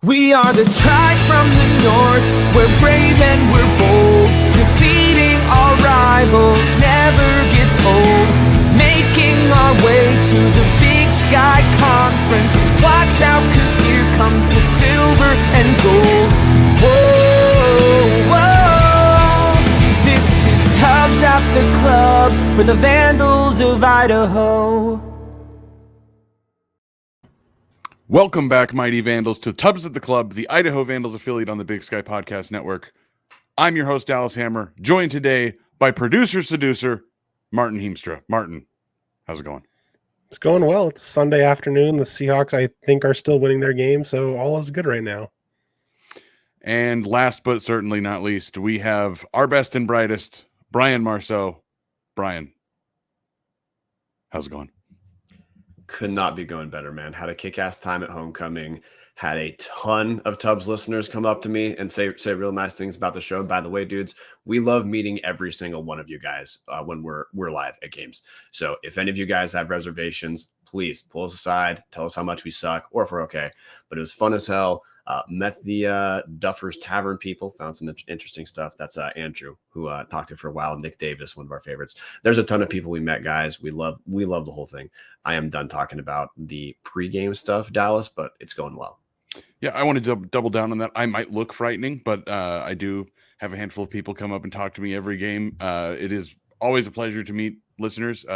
We are the tribe from the north, we're brave and we're bold. Defeating our rivals never gets old. Making our way to the Big Sky Conference. Watch out, 'cause here comes the silver and gold. Whoa, whoa. This is Tubbs at the Club for the Vandals of Idaho. Welcome back, Mighty Vandals, to Tubbs at the Club, the Idaho Vandals affiliate on the Big Sky Podcast Network. I'm your host, Dallas Hammer, joined today by producer-seducer, Marten Heemstra. Marten, how's it going? It's going well. It's Sunday afternoon. The Seahawks, I think, are still winning their game, so all is good right now. And last but certainly not least, we have our best and brightest, Brian Marceau. Brian, how's it going? Could not be going better, man. Had a kick-ass time at homecoming. Had a ton of Tubbs listeners come up to me and say real nice things about the show. By the way, dudes, we love meeting every single one of you guys when we're live at games. So if any of you guys have reservations, please pull us aside, tell us how much we suck or if we're okay. But it was fun as hell. Met the Duffer's Tavern people, found some interesting stuff. That's Andrew, who talked to for a while. Nick Davis, one of our favorites. There's a ton of people we met, guys. We love the whole thing. I am done talking about the pregame stuff, Dallas, but it's going well. Yeah, I want to double down on that. I might look frightening, but I do have a handful of people come up and talk to me every game. It is always a pleasure to meet listeners.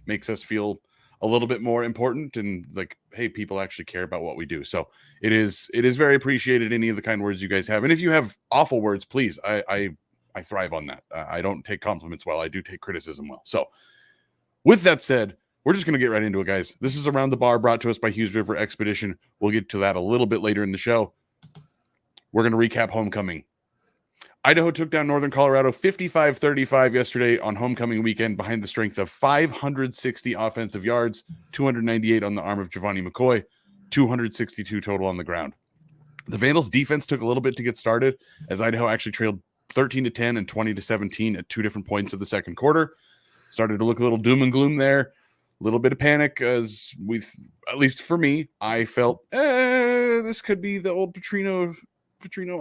Makes us feel a little bit more important and like, hey, people actually care about what we do. So it is very appreciated, any of the kind words you guys have. And if you have awful words, please, I thrive on that. I don't take compliments well. I do take criticism well. So with that said, we're just going to get right into it, guys. This is Around the Bar, brought to us by Hughes River Expedition. We'll get to that a little bit later in the show. We're going to recap homecoming. Idaho took down Northern Colorado 55-35 yesterday on homecoming weekend behind the strength of 560 offensive yards, 298 on the arm of Giovanni McCoy, 262 total on the ground. The Vandals defense took a little bit to get started as Idaho actually trailed 13-10 and 20-17 at two different points of the second quarter. Started to look a little doom and gloom there. A little bit of panic as at least for me, I felt this could be the old Petrino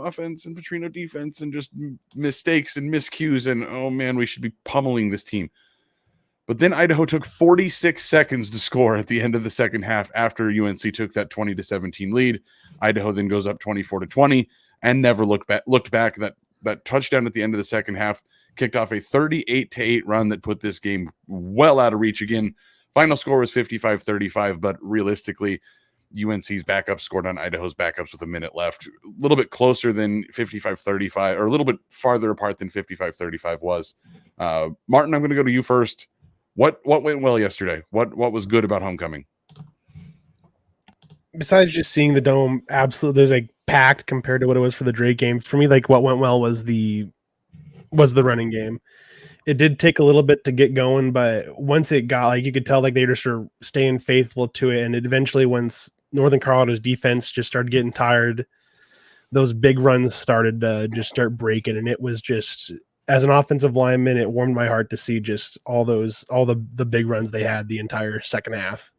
offense and Petrino defense and just mistakes and miscues and, oh man, we should be pummeling this team. But then Idaho took 46 seconds to score at the end of the second half after UNC took that 20-17 lead. Idaho then goes up 24-20 and never looked back. That touchdown at the end of the second half kicked off a 38-8 run that put this game well out of reach again. Final score was 55-35, but realistically, UNC's backup scored on Idaho's backups with a minute left. A little bit closer than 55-35, or a little bit farther apart than 55-35 was. Marten, I'm going to go to you first. What went well yesterday? What was good about homecoming? Besides just seeing the dome, absolutely, there's like packed compared to what it was for the Drake game. For me, like what went well was the running game. It did take a little bit to get going, but once it got, like, you could tell like they just were staying faithful to it. And it eventually, once Northern Colorado's defense just started getting tired, those big runs started to just start breaking. And it was just, as an offensive lineman, it warmed my heart to see just all the big runs they had the entire second half.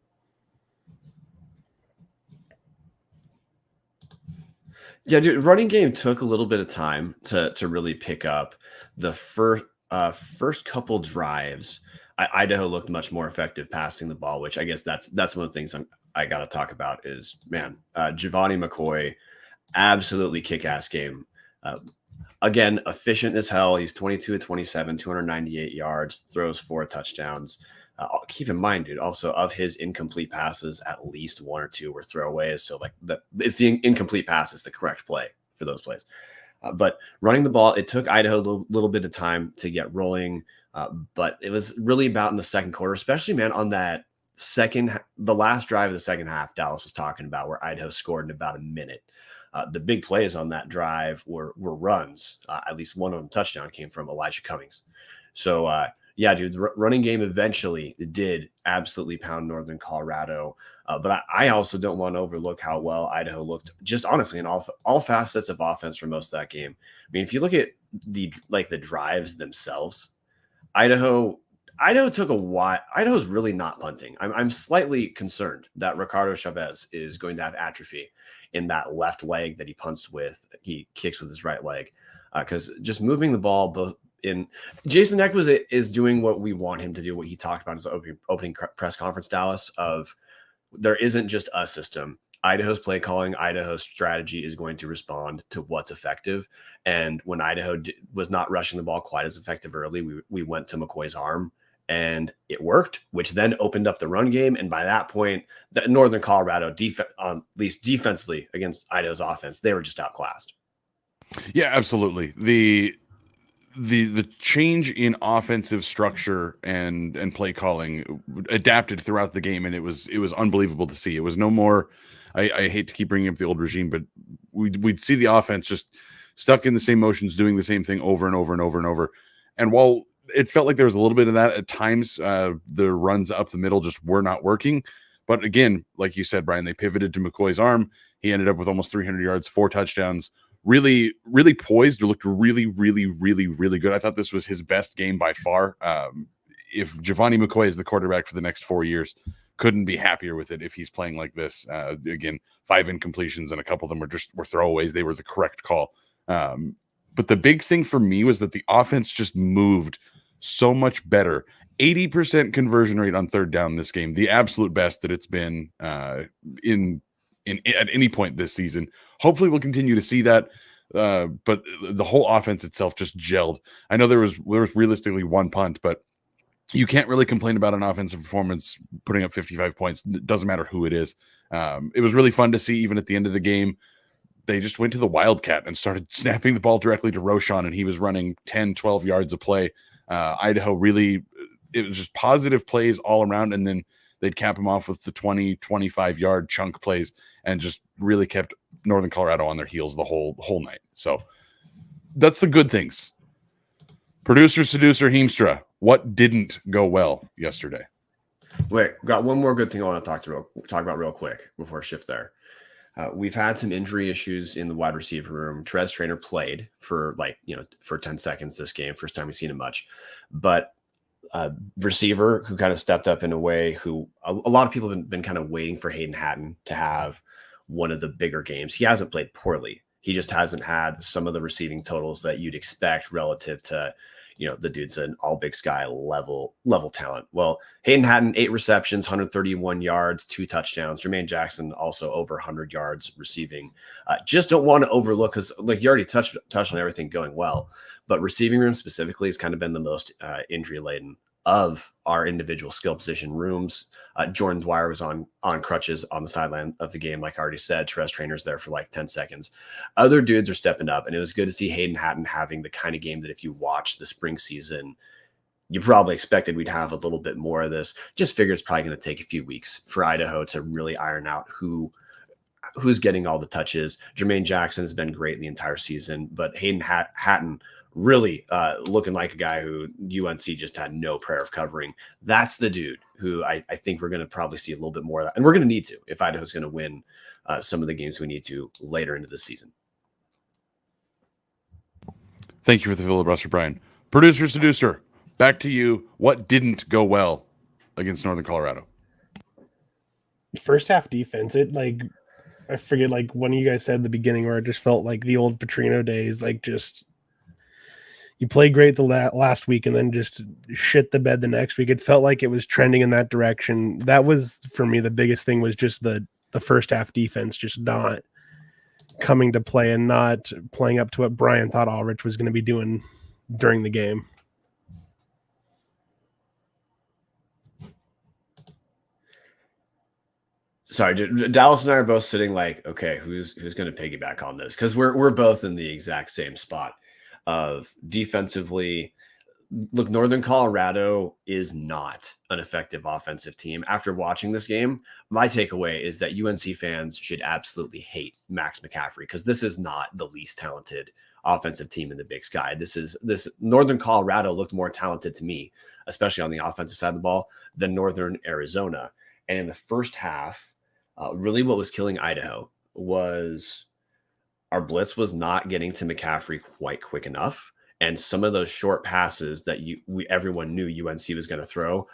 Yeah, dude, running game took a little bit of time to really pick up. The first couple drives, Idaho looked much more effective passing the ball, which I guess that's one of the things I got to talk about is, man, Giovanni McCoy, absolutely kick-ass game. Again, efficient as hell. He's 22-27, 298 yards, throws 4 touchdowns. Keep in mind, dude, also of his incomplete passes, at least 1 or 2 were throwaways. So like it's the incomplete pass is the correct play for those plays. But running the ball, it took Idaho a little bit of time to get rolling. But it was really about in the second quarter, especially, man, on that the last drive of the second half Dallas was talking about, where Idaho scored in about a minute. The big plays on that drive were runs. At least one of them touchdown came from Elijah Cummings. So, yeah, dude, the running game eventually did absolutely pound Northern Colorado. But I also don't want to overlook how well Idaho looked, just honestly, in all facets of offense for most of that game. I mean, if you look at the drives themselves, Idaho took a while. Idaho's really not punting. I'm slightly concerned that Ricardo Chavez is going to have atrophy in that left leg that he punts with, he kicks with his right leg. Because just moving the ball both in Jason Eck is doing what we want him to do, what he talked about in his opening press conference, Dallas, of there isn't just a system. Idaho's play calling, Idaho's strategy is going to respond to what's effective. And when Idaho was not rushing the ball quite as effective early, we went to McCoy's arm and it worked, which then opened up the run game. And by that point, the Northern Colorado at least defensively against Idaho's offense, they were just outclassed. Yeah, absolutely. The change in offensive structure and play calling adapted throughout the game, and it was unbelievable to see. It was no more. I hate to keep bringing up the old regime, but we'd see the offense just stuck in the same motions, doing the same thing over and over and over and over. And while it felt like there was a little bit of that at times, the runs up the middle just were not working. But again, like you said, Brian, they pivoted to McCoy's arm. He ended up with almost 300 yards, 4 touchdowns. Really, really poised. It looked really, really, really, really good. I thought this was his best game by far. If Giovanni McCoy is the quarterback for the next 4 years, couldn't be happier with it if he's playing like this. Again, 5 incompletions and a couple of them were throwaways. They were the correct call. But the big thing for me was that the offense just moved so much better. 80% conversion rate on third down this game, the absolute best that it's been in at any point this season. Hopefully we'll continue to see that. But the whole offense itself just gelled. I know there was realistically one punt, but you can't really complain about an offensive performance putting up 55 points. It doesn't matter who it is. It was really fun to see. Even at the end of the game, they just went to the Wildcat and started snapping the ball directly to Roschon, and he was running 10, 12 yards of play. Idaho really, it was just positive plays all around, and then they'd cap him off with the 20, 25-yard chunk plays and just really kept Northern Colorado on their heels the whole night. So that's the good things. Producer, seducer, Heemstra, what didn't go well yesterday? Wait, got one more good thing I want to talk about real quick before I shift there. We've had some injury issues in the wide receiver room. Trez Traynor played for 10 seconds this game. First time we've seen him much. But receiver who kind of stepped up in a way who a lot of people have been kind of waiting for Hayden Hatton to have one of the bigger games. He hasn't played poorly. He just hasn't had some of the receiving totals that you'd expect relative to, the dude's an all Big Sky level talent. Well, Hayden Hatton, 8 receptions, 131 yards, 2 touchdowns. Jermaine Jackson also over 100 yards receiving. Just don't want to overlook, because like you already touched on everything going well, but receiving room specifically has kind of been the most injury laden of our individual skill position rooms. Jordan Dwyer was on crutches on the sideline of the game. Like I already said, Trez Trainor's there for like 10 seconds. Other dudes are stepping up, and it was good to see Hayden Hatton having the kind of game that if you watch the spring season, you probably expected we'd have a little bit more of this. Just figure it's probably going to take a few weeks for Idaho to really iron out who's getting all the touches. Jermaine Jackson has been great the entire season, but Hayden Hatton really looking like a guy who UNC just had no prayer of covering. That's the dude who I think we're going to probably see a little bit more of that. And we're going to need to, if Idaho's going to win some of the games we need to later into the season. Thank you for the filibuster, Brian. Producer, seducer, back to you. What didn't go well against Northern Colorado? First half defense, I forget, one of you guys said at the beginning where it just felt like the old Petrino days, just you played great the last week and then just shit the bed the next week. It felt like it was trending in that direction. That was, for me, the biggest thing was just the first half defense just not coming to play and not playing up to what Brian thought Ulrich was going to be doing during the game. Sorry, Dallas and I are both sitting like, okay, who's going to piggyback on this? Because we're both in the exact same spot of defensively. Look, Northern Colorado is not an effective offensive team. After watching this game, my takeaway is that UNC fans should absolutely hate Max McCaffrey, because this is not the least talented offensive team in the Big Sky. This Northern Colorado looked more talented to me, especially on the offensive side of the ball, than Northern Arizona. And in the first half, really what was killing Idaho was our blitz was not getting to McCaffrey quite quick enough. And some of those short passes that everyone knew UNC was going to throw,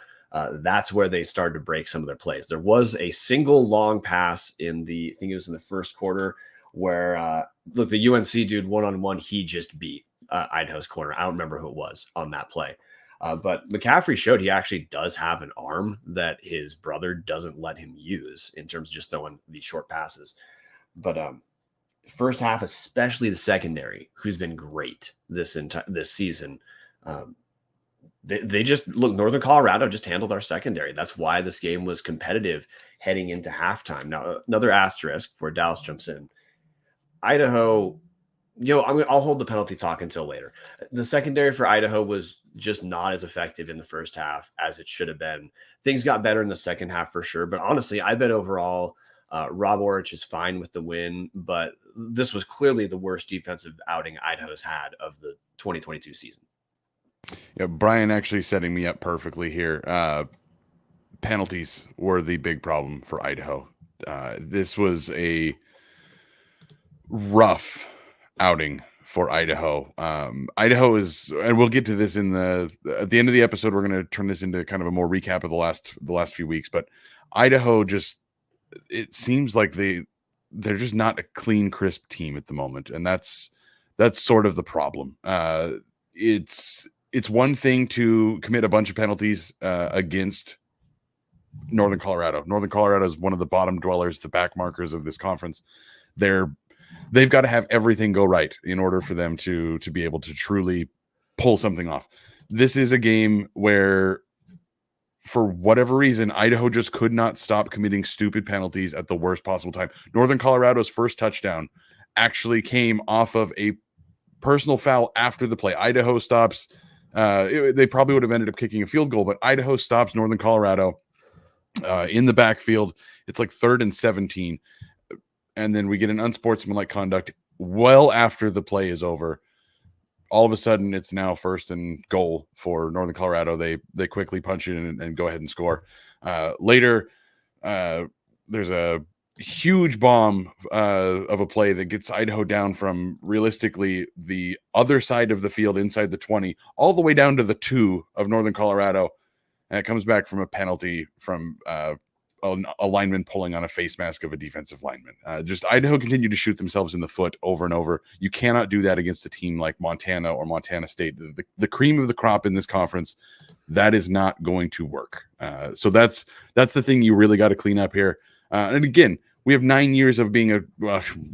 that's where they started to break some of their plays. There was a single long pass I think it was in the first quarter, where look, the UNC dude one-on-one, he just beat Idaho's corner. I don't remember who it was on that play. But McCaffrey showed he actually does have an arm that his brother doesn't let him use in terms of just throwing these short passes. But first half, especially the secondary, who's been great this season, they just look. Northern Colorado just handled our secondary. That's why this game was competitive heading into halftime. Now, another asterisk before Dallas jumps in. Idaho, I'll hold the penalty talk until later. The secondary for Idaho was just not as effective in the first half as it should have been. Things got better in the second half for sure. But honestly, I bet overall, Rob Orich is fine with the win. But this was clearly the worst defensive outing Idaho's had of the 2022 season. Yeah, Brian actually setting me up perfectly here. Penalties were the big problem for Idaho. This was a rough outing for Idaho. Idaho is, and we'll get to this at the end of the episode. We're going to turn this into kind of a more recap of the last few weeks. But Idaho it seems like they're just not a clean, crisp team at the moment, and that's sort of the problem. It's one thing to commit a bunch of penalties against Northern Colorado. Northern Colorado is one of the bottom dwellers, the back markers of this conference. They've got to have everything go right in order for them to be able to truly pull something off. This is a game where, for whatever reason, Idaho just could not stop committing stupid penalties at the worst possible time. Northern Colorado's first touchdown actually came off of a personal foul after the play. Idaho stops. They probably would have ended up kicking a field goal, but Idaho stops Northern Colorado in the backfield. It's like 3rd and 17. And then we get an unsportsmanlike conduct well after the play is over. All of a sudden, it's now 1st and goal for Northern Colorado. They quickly punch it and go ahead and score. Later, there's a huge bomb of a play that gets Idaho down from realistically the other side of the field inside the 20 all the way down to the 2 of Northern Colorado. And it comes back from a penalty from a lineman pulling on a face mask of a defensive lineman. Just Idaho continued to shoot themselves in the foot over and over. You cannot do that against a team like Montana or Montana State. The cream of the crop in this conference, that is not going to work. So that's the thing you really got to clean up here. And again, we have 9 years of being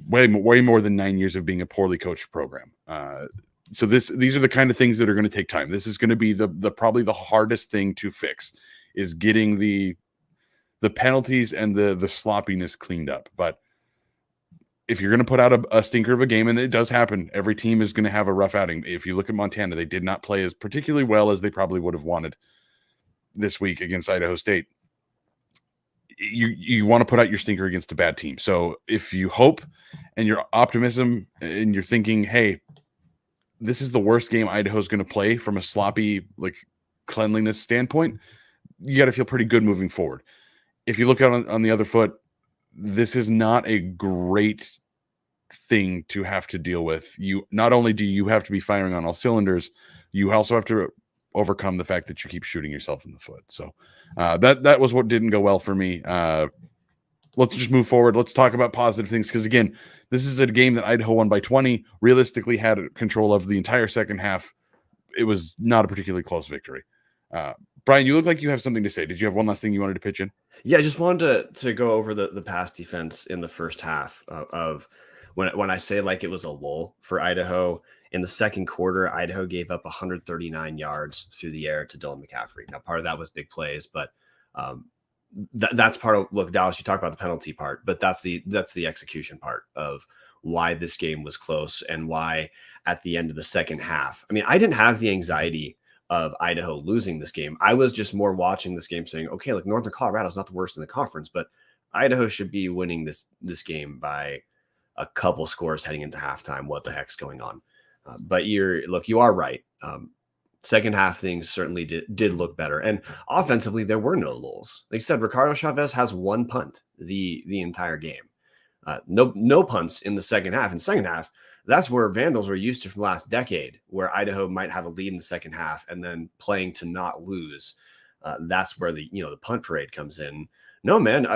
way more than 9 years of being a poorly coached program. So these are the kind of things that are going to take time. This is going to be the probably the hardest thing to fix, is getting the penalties and the sloppiness cleaned up. But if you're going to put out a stinker of a game, and it does happen, every team is going to have a rough outing. If you look at Montana, they did not play as particularly well as they probably would have wanted this week against Idaho State. You want to put out your stinker against a bad team. So if you hope and your optimism and you're thinking, hey, this is the worst game Idaho's going to play from a sloppy cleanliness standpoint, you got to feel pretty good moving forward. If you look out on the other foot, this is not a great thing to have to deal with. You not only do you have to be firing on all cylinders, you also have to overcome the fact that you keep shooting yourself in the foot. So that was what didn't go well for me. Let's just move forward. Let's talk about positive things, because again, this is a game that Idaho won by 20, realistically had control of the entire second half. It was not a particularly close victory. Brian, you look like you have something to say. Did you have one last thing you wanted to pitch in? Yeah, I just wanted to go over the pass defense in the first half of when I say it was a lull for Idaho. In the second quarter, Idaho gave up 139 yards through the air to Dylan McCaffrey. Now, part of that was big plays, but that's part of, look, Dallas, you talk about the penalty part, but that's the execution part of why this game was close and why at the end of the second half, I mean, I didn't have the anxiety of Idaho losing this game. I was just more watching this game saying, okay, Northern Colorado is not the worst in the conference, but Idaho should be winning this game by a couple scores heading into halftime. What the heck's going on? But you are right. Second half things certainly did look better. And offensively, there were no lulls. Like I said, Ricardo Chavez has one punt the entire game. No punts in the second half. In the second half, that's where Vandals were used to from last decade, where Idaho might have a lead in the second half and then playing to not lose. that's where the punt parade comes in. No, man,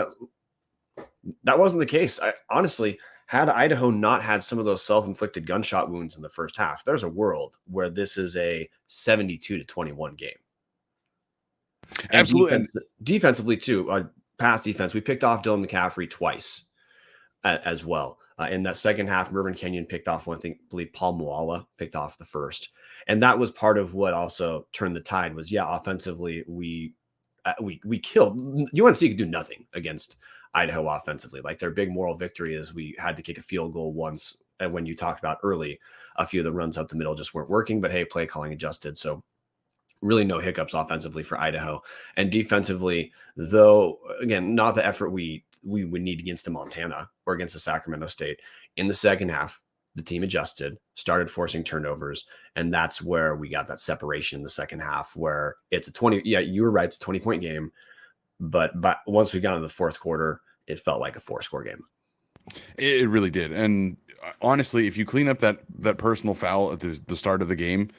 that wasn't the case. Honestly, had Idaho not had some of those self-inflicted gunshot wounds in the first half, there's a world where this is a 72-21 game. And Absolutely. Defensively too, pass defense, we picked off Dylan McCaffrey twice as well. In that second half, Mervyn Kenyon picked off one. I believe Paul Moala picked off the first. And that was part of what also turned the tide was, offensively, we killed. UNC could do nothing against Idaho offensively. Like their big moral victory is we had to kick a field goal once. And when you talked about early, a few of the runs up the middle just weren't working, but hey, play calling adjusted. So really no hiccups offensively for Idaho. And defensively, though, again, not the effort we would need against a Montana or against a Sacramento State. In the second half, the team adjusted, started forcing turnovers, and that's where we got that separation in the second half where it's a 20. Yeah, you were right. It's a 20-point game. But once we got into the fourth quarter, it felt like a 4-score game. It really did. And honestly, if you clean up that personal foul at the start of the game,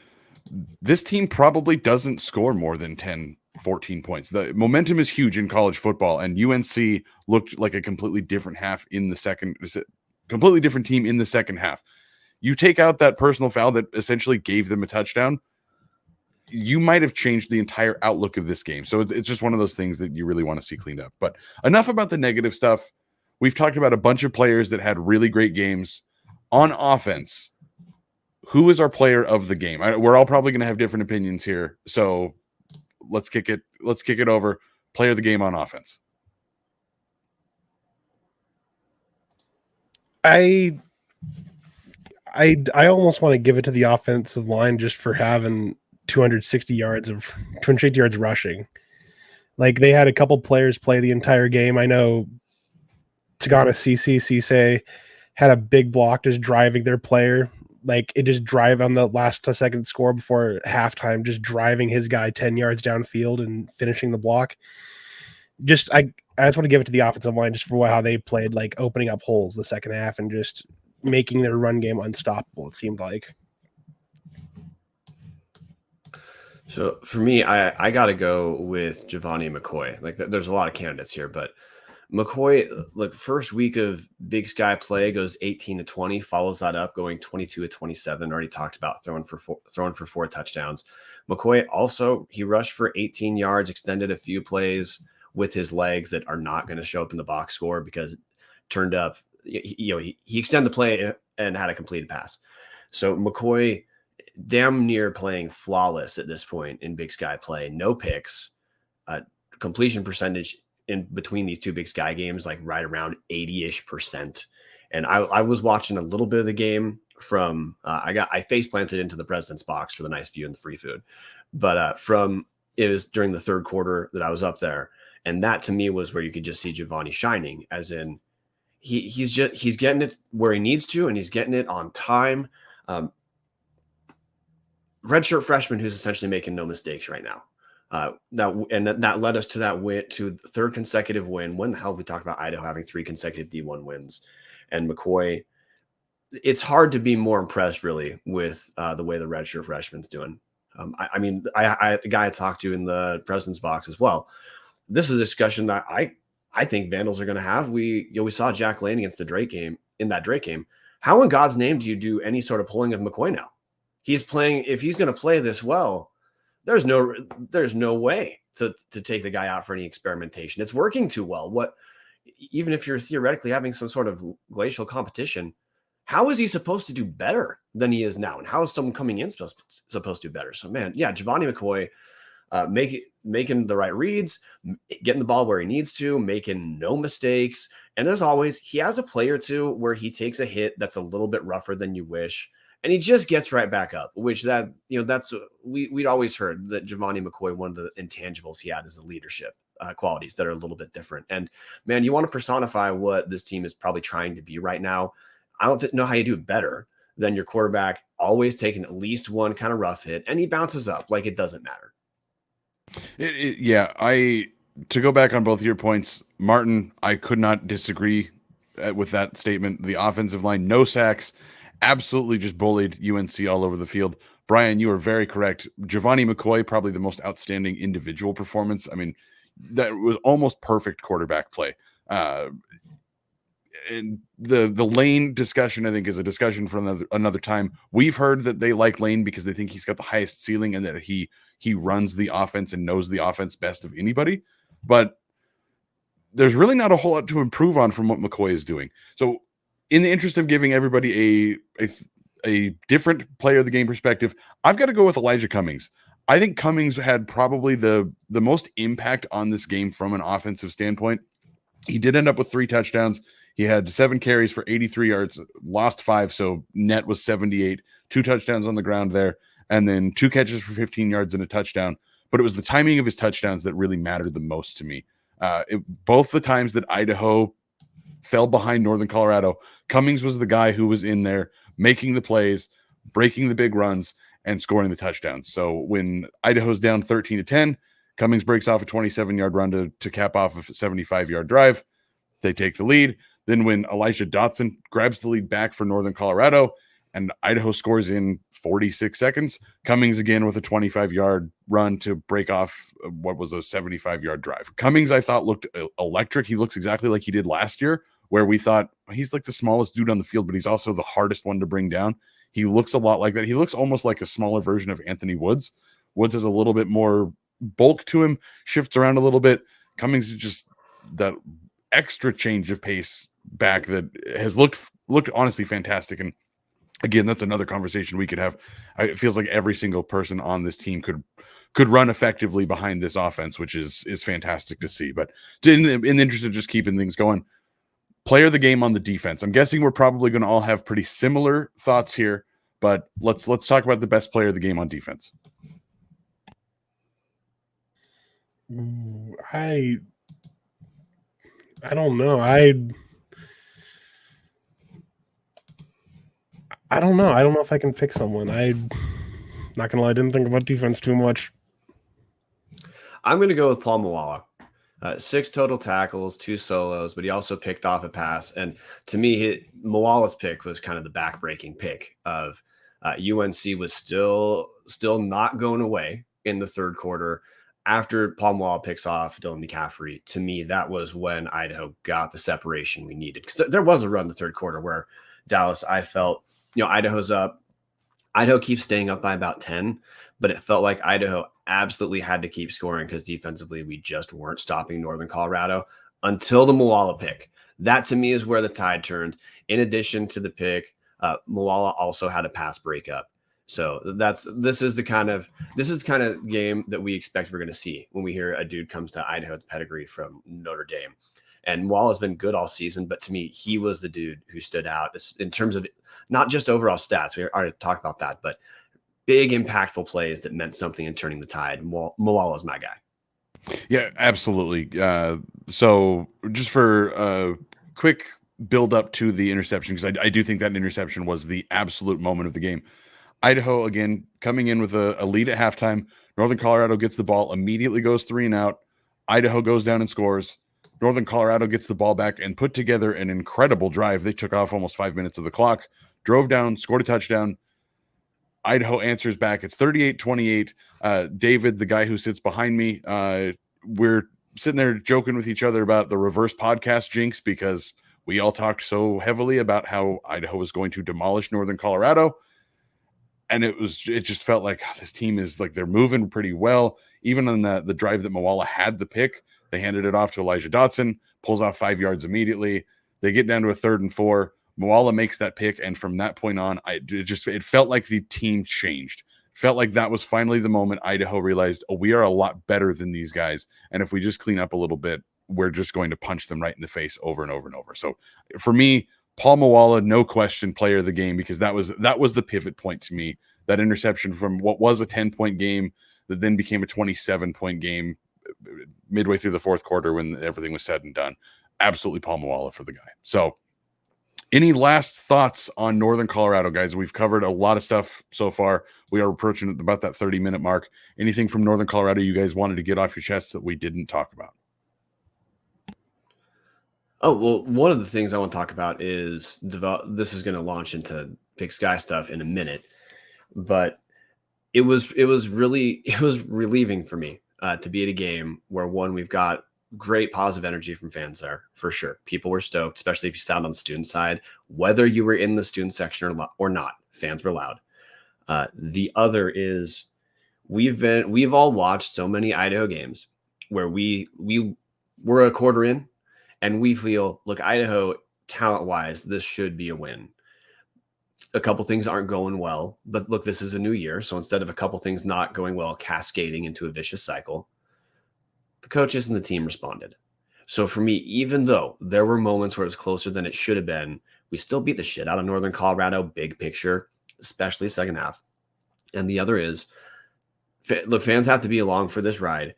this team probably doesn't score more than 10, 14 points. The momentum is huge in college football, and UNC looked like a completely different completely different team in the second half. You take out that personal foul that essentially gave them a touchdown, you might have changed the entire outlook of this game. So it's just one of those things that you really want to see cleaned up. But enough about the negative stuff. We've talked about a bunch of players that had really great games on offense. Who is our player of the game? We're all probably going to have different opinions here. So let's kick it over. Player of the game on offense. I almost want to give it to the offensive line just for having 260 yards rushing. Like they had a couple players play the entire game. I know Tagana Cisse had a big block just driving their player. Like it just drive on the last second score before halftime, just driving his guy 10 yards downfield and finishing the block. I just want to give it to the offensive line just for how they played, like opening up holes the second half and just making their run game unstoppable, it seemed like. So for me, I got to go with Giovanni McCoy. Like there's a lot of candidates here, but McCoy, look, first week of Big Sky play goes 18-20, follows that up going 22-27. Already talked about throwing for 4 touchdowns. McCoy also, he rushed for 18 yards, extended a few plays with his legs that are not going to show up in the box score because it turned up, he extended the play and had a completed pass. So McCoy damn near playing flawless at this point in Big Sky play. No picks, completion percentage in between these two Big Sky games, like right around 80-ish%. And I was watching a little bit of the game from, I face planted into the president's box for the nice view and the free food. But it was during the third quarter that I was up there. And that to me was where you could just see Giovanni shining, as in he's getting it where he needs to, and he's getting it on time. Redshirt freshman who's essentially making no mistakes right now. That led us to that win, to the third consecutive win. When the hell have we talked about Idaho having 3 consecutive D1 wins? And McCoy, it's hard to be more impressed really with the way the redshirt freshman's doing. The guy I talked to in the president's box as well. This is a discussion that I think Vandals are going to have. We saw Jack Lane against the Drake game in that Drake game. How in God's name do you do any sort of pulling of McCoy now? He's playing. If he's going to play this well, there's no way to take the guy out for any experimentation. It's working too well. Even if you're theoretically having some sort of glacial competition, how is he supposed to do better than he is now? And how is someone coming in supposed to do better? So man, yeah, Giovanni McCoy, making the right reads, getting the ball where he needs to, making no mistakes. And as always, he has a play or two where he takes a hit that's a little bit rougher than you wish, and he just gets right back up, which that's we'd always heard that Giovanni McCoy, one of the intangibles he had is the leadership qualities that are a little bit different. And man, you want to personify what this team is probably trying to be right now. I don't know how you do it better than your quarterback always taking at least one kind of rough hit, and he bounces up like it doesn't matter. To go back on both of your points, Marten, I could not disagree with that statement. The offensive line, no sacks, absolutely just bullied UNC all over the field. Brian, you are very correct. Giovanni McCoy, probably the most outstanding individual performance. I mean, that was almost perfect quarterback play. And the Lane discussion, I think, is a discussion for another time. We've heard that they like Lane because they think he's got the highest ceiling and that he runs the offense and knows the offense best of anybody. But there's really not a whole lot to improve on from what McCoy is doing. So in the interest of giving everybody a different player of the game perspective, I've got to go with Elijah Cummings. I think Cummings had probably the most impact on this game from an offensive standpoint. He did end up with 3 touchdowns. He had 7 carries for 83 yards, lost 5, so net was 78, 2 touchdowns on the ground there, and then 2 catches for 15 yards and a touchdown. But it was the timing of his touchdowns that really mattered the most to me. Both the times that Idaho fell behind Northern Colorado, Cummings was the guy who was in there making the plays, breaking the big runs, and scoring the touchdowns. So when Idaho's down 13-10, Cummings breaks off a 27-yard run to cap off a 75-yard drive. They take the lead. Then when Elijah Dotson grabs the lead back for Northern Colorado and Idaho scores in 46 seconds, Cummings again with a 25-yard run to break off what was a 75-yard drive. Cummings, I thought, looked electric. He looks exactly like he did last year, where we thought he's like the smallest dude on the field, but he's also the hardest one to bring down. He looks a lot like that. He looks almost like a smaller version of Anthony Woods. Woods has a little bit more bulk to him, shifts around a little bit. Cummings is just that extra change of pace back that has looked honestly fantastic. And again, that's another conversation we could have. It feels like every single person on this team could run effectively behind this offense, which is fantastic to see. But in the interest of just keeping things going, player of the game on the defense. I'm guessing we're probably going to all have pretty similar thoughts here, but let's talk about the best player of the game on defense. I don't know. I don't know. I don't know if I can pick someone. I'm not gonna lie, I didn't think about defense too much. I'm gonna go with Paul Moala. 6 total tackles, 2 solos, but he also picked off a pass. And to me, Moala's pick was kind of the backbreaking pick of UNC was still not going away in the third quarter. After Paul Moala picks off Dylan McCaffrey, to me, that was when Idaho got the separation we needed. Because there was a run in the third quarter where Dallas, I felt, Idaho's up. Idaho keeps staying up by about 10, but it felt like Idaho absolutely had to keep scoring because defensively we just weren't stopping Northern Colorado until the Moala pick. That to me is where the tide turned. In addition to the pick, Moala also had a pass breakup. So this is the kind of game that we expect we're going to see when we hear a dude comes to Idaho's pedigree from Notre Dame. And Moala's been good all season, but to me, he was the dude who stood out in terms of not just overall stats. We already talked about that, but big impactful plays that meant something in turning the tide. Moala's my guy. Yeah, absolutely. So just for a quick build up to the interception, because I do think that interception was the absolute moment of the game. Idaho, again, coming in with a lead at halftime. Northern Colorado gets the ball, immediately goes 3 and out. Idaho goes down and scores. Northern Colorado gets the ball back and put together an incredible drive. They took off almost 5 minutes of the clock, drove down, scored a touchdown. Idaho answers back. It's 38-28. David, the guy who sits behind me, we're sitting there joking with each other about the reverse podcast jinx because we all talked so heavily about how Idaho was going to demolish Northern Colorado. And it just felt like this team is like they're moving pretty well. Even on the drive that Moala had the pick, they handed it off to Elijah Dotson, pulls off 5 yards immediately. They get down to a 3rd and 4. Moala makes that pick, and from that point on, it felt like the team changed. Felt like that was finally the moment Idaho realized, we are a lot better than these guys, and if we just clean up a little bit, we're just going to punch them right in the face over and over and over. So for me, Paul Moala, no question, player of the game, because that was the pivot point to me. That interception from what was a 10-point game that then became a 27-point game midway through the fourth quarter when everything was said and done. Absolutely Paul Moala for the guy. So any last thoughts on Northern Colorado, guys? We've covered a lot of stuff so far. We are approaching about that 30-minute mark. Anything from Northern Colorado you guys wanted to get off your chests that we didn't talk about? Oh, well, one of the things I want to talk about is this is going to launch into Big Sky stuff in a minute. But it was relieving for me to be at a game where we've got great positive energy from fans there for sure. People were stoked, especially if you sat on the student side, whether you were in the student section or not, fans were loud. The other is we've all watched so many Idaho games where we're a quarter in and we feel, look, Idaho talent wise, this should be a win. A couple things aren't going well, but look, this is a new year. So instead of a couple things not going well, cascading into a vicious cycle, the coaches and the team responded. So for me, even though there were moments where it was closer than it should have been, we still beat the shit out of Northern Colorado, big picture, especially second half. And the other is, look, fans have to be along for this ride.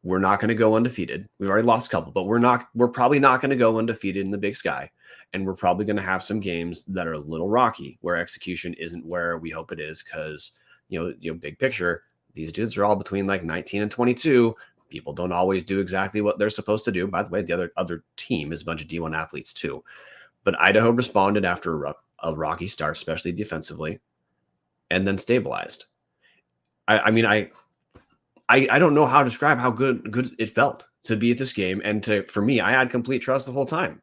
We're not going to go undefeated. We've already lost a couple, but we're probably not going to go undefeated in the Big Sky. And we're probably going to have some games that are a little rocky where execution isn't where we hope it is. Cause you know, big picture, these dudes are all between like 19 and 22. People don't always do exactly what they're supposed to do. By the way, the other team is a bunch of D1 athletes too. But Idaho responded after a rocky start, especially defensively, and then stabilized. I mean, I don't know how to describe how good it felt to be at this game. And for me, I had complete trust the whole time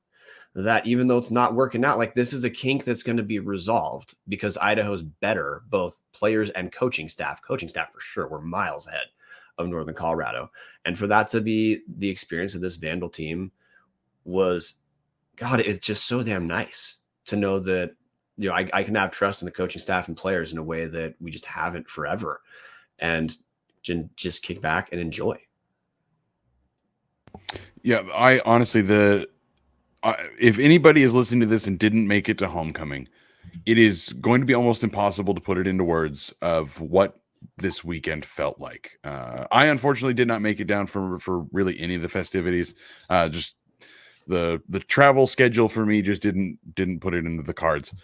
that even though it's not working out, like this is a kink that's going to be resolved because Idaho's better, both players and coaching staff. Coaching staff for sure were miles ahead of Northern Colorado. And for that to be the experience of this Vandal team was, God, it's just so damn nice to know that, you know, I can have trust in the coaching staff and players in a way that we just haven't forever, and just kick back and enjoy. Yeah, I honestly, if anybody is listening to this and didn't make it to homecoming, it is going to be almost impossible to put it into words of what this weekend felt like. I unfortunately did not make it down for really any of the festivities. Just the travel schedule for me just didn't put it into the cards.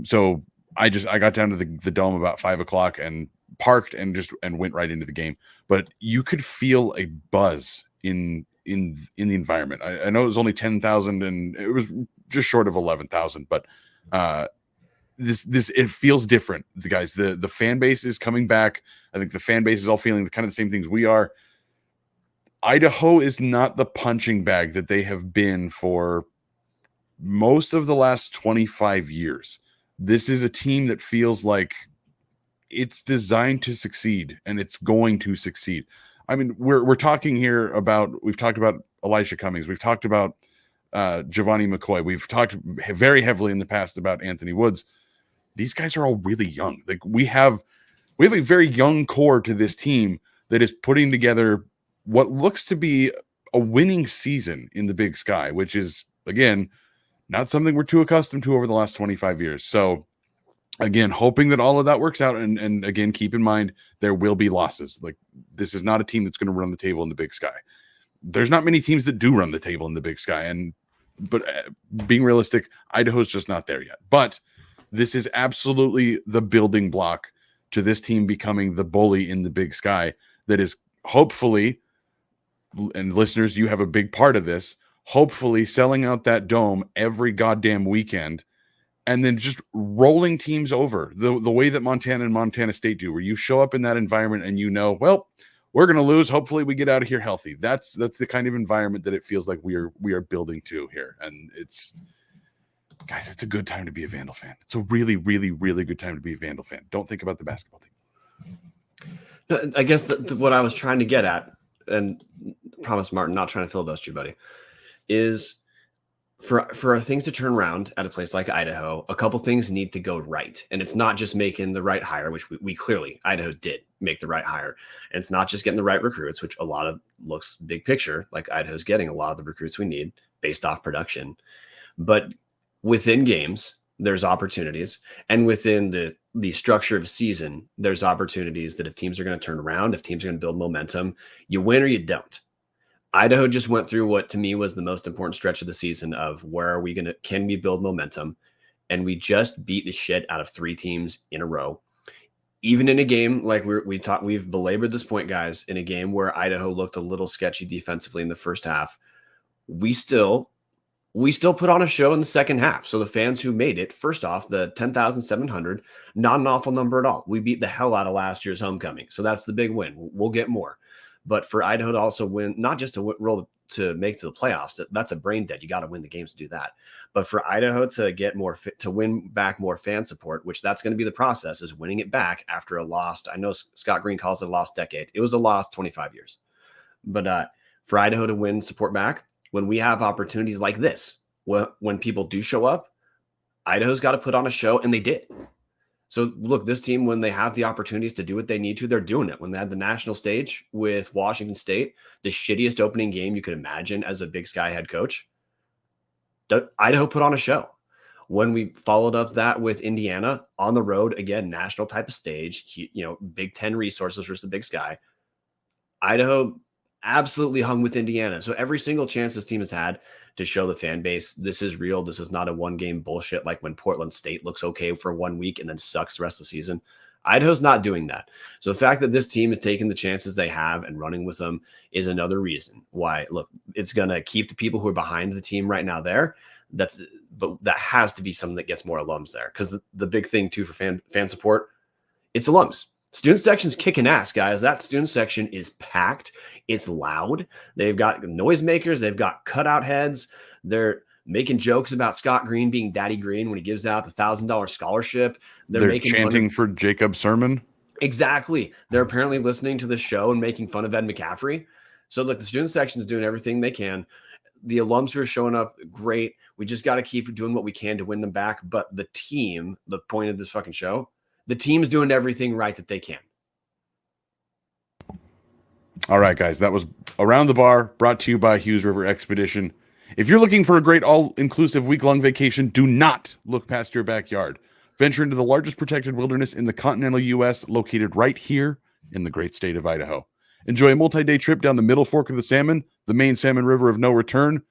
So I got down to the dome about 5:00 and parked and went right into the game. But you could feel a buzz in the environment. I know it was only 10,000 and it was just short of 11,000, but this it feels different. The fan base is coming back. I think the fan base is all feeling kind of the same things we are. Idaho is not the punching bag that they have been for most of the last 25 years. This is a team that feels like it's designed to succeed, and it's going to succeed. I mean, we're talking here about, we've talked about Elisha Cummings. We've talked about Giovanni McCoy. We've talked very heavily in the past about Anthony Woods. These guys are all really young. Like we have a very young core to this team that is putting together what looks to be a winning season in the Big Sky, which is, again, not something we're too accustomed to over the last 25 years. So again, hoping that all of that works out. And again, keep in mind, there will be losses. Like this is not a team that's going to run the table in the Big Sky. There's not many teams that do run the table in the Big Sky. But being realistic, Idaho's just not there yet. But this is absolutely the building block to this team becoming the bully in the Big Sky that is hopefully, and listeners, you have a big part of this, hopefully selling out that dome every goddamn weekend and then just rolling teams over the way that Montana and Montana State do, where you show up in that environment and you know, well, we're going to lose. Hopefully we get out of here healthy. That's the kind of environment that it feels like we are building to here. And it's, guys, it's a good time to be a Vandal fan. It's a really, really, really good time to be a Vandal fan. Don't think about the basketball team. I guess what I was trying to get at, and promise, Martin, not trying to filibuster you, buddy, is for things to turn around at a place like Idaho, a couple things need to go right. And it's not just making the right hire, which we clearly, Idaho did make the right hire. And it's not just getting the right recruits, which a lot of looks big picture, like Idaho's getting a lot of the recruits we need based off production. But within games, there's opportunities. And within the structure of season, there's opportunities that if teams are going to turn around, if teams are going to build momentum, you win or you don't. Idaho just went through what to me was the most important stretch of the season of can we build momentum? And we just beat the shit out of 3 teams in a row. Even in a game like we've belabored this point, guys, in a game where Idaho looked a little sketchy defensively in the first half, we still we still put on a show in the second half. So the fans who made it, first off, the 10,700, not an awful number at all. We beat the hell out of last year's homecoming. So that's the big win. We'll get more. But for Idaho to also win, not just to roll to make to the playoffs, that's a brain dead. You got to win the games to do that. But for Idaho to get more to win back more fan support, which that's going to be the process, is winning it back after a lost. I know Scott Green calls it a lost decade. It was a lost 25 years. But for Idaho to win support back, when we have opportunities like this, when people do show up, Idaho's got to put on a show, and they did. So look, this team, when they have the opportunities to do what they need to, they're doing it. When they had the national stage with Washington State, the shittiest opening game you could imagine as a Big Sky head coach, Idaho put on a show. When we followed up that with Indiana on the road, again, national type of stage, Big Ten resources versus the Big Sky, Idaho absolutely hung with Indiana. So every single chance this team has had to show the fan base, this is real. This is not a one-game bullshit like when Portland State looks okay for 1 week and then sucks the rest of the season. Idaho's not doing that. So the fact that this team is taking the chances they have and running with them is another reason why, look, it's going to keep the people who are behind the team right now there. But that has to be something that gets more alums there, because the big thing too for fan support, it's alums. Student section's kicking ass, guys. That student section is packed. It's loud. They've got noisemakers. They've got cutout heads. They're making jokes about Scott Green being Daddy Green when he gives out the $1,000 scholarship. They're making chanting for Jacob's sermon. Exactly. They're apparently listening to the show and making fun of Ed McCaffrey. So look, the student section is doing everything they can. The alums who are showing up, great. We just got to keep doing what we can to win them back. But the team, the point of this fucking show, the team's doing everything right that they can. All right, guys, that was Around the Bar, brought to you by Hughes River Expedition. If you're looking for a great all-inclusive week-long vacation, do not look past your backyard. Venture into the largest protected wilderness in the continental U.S., located right here in the great state of Idaho. Enjoy a multi-day trip down the Middle Fork of the Salmon, the main Salmon River of no return,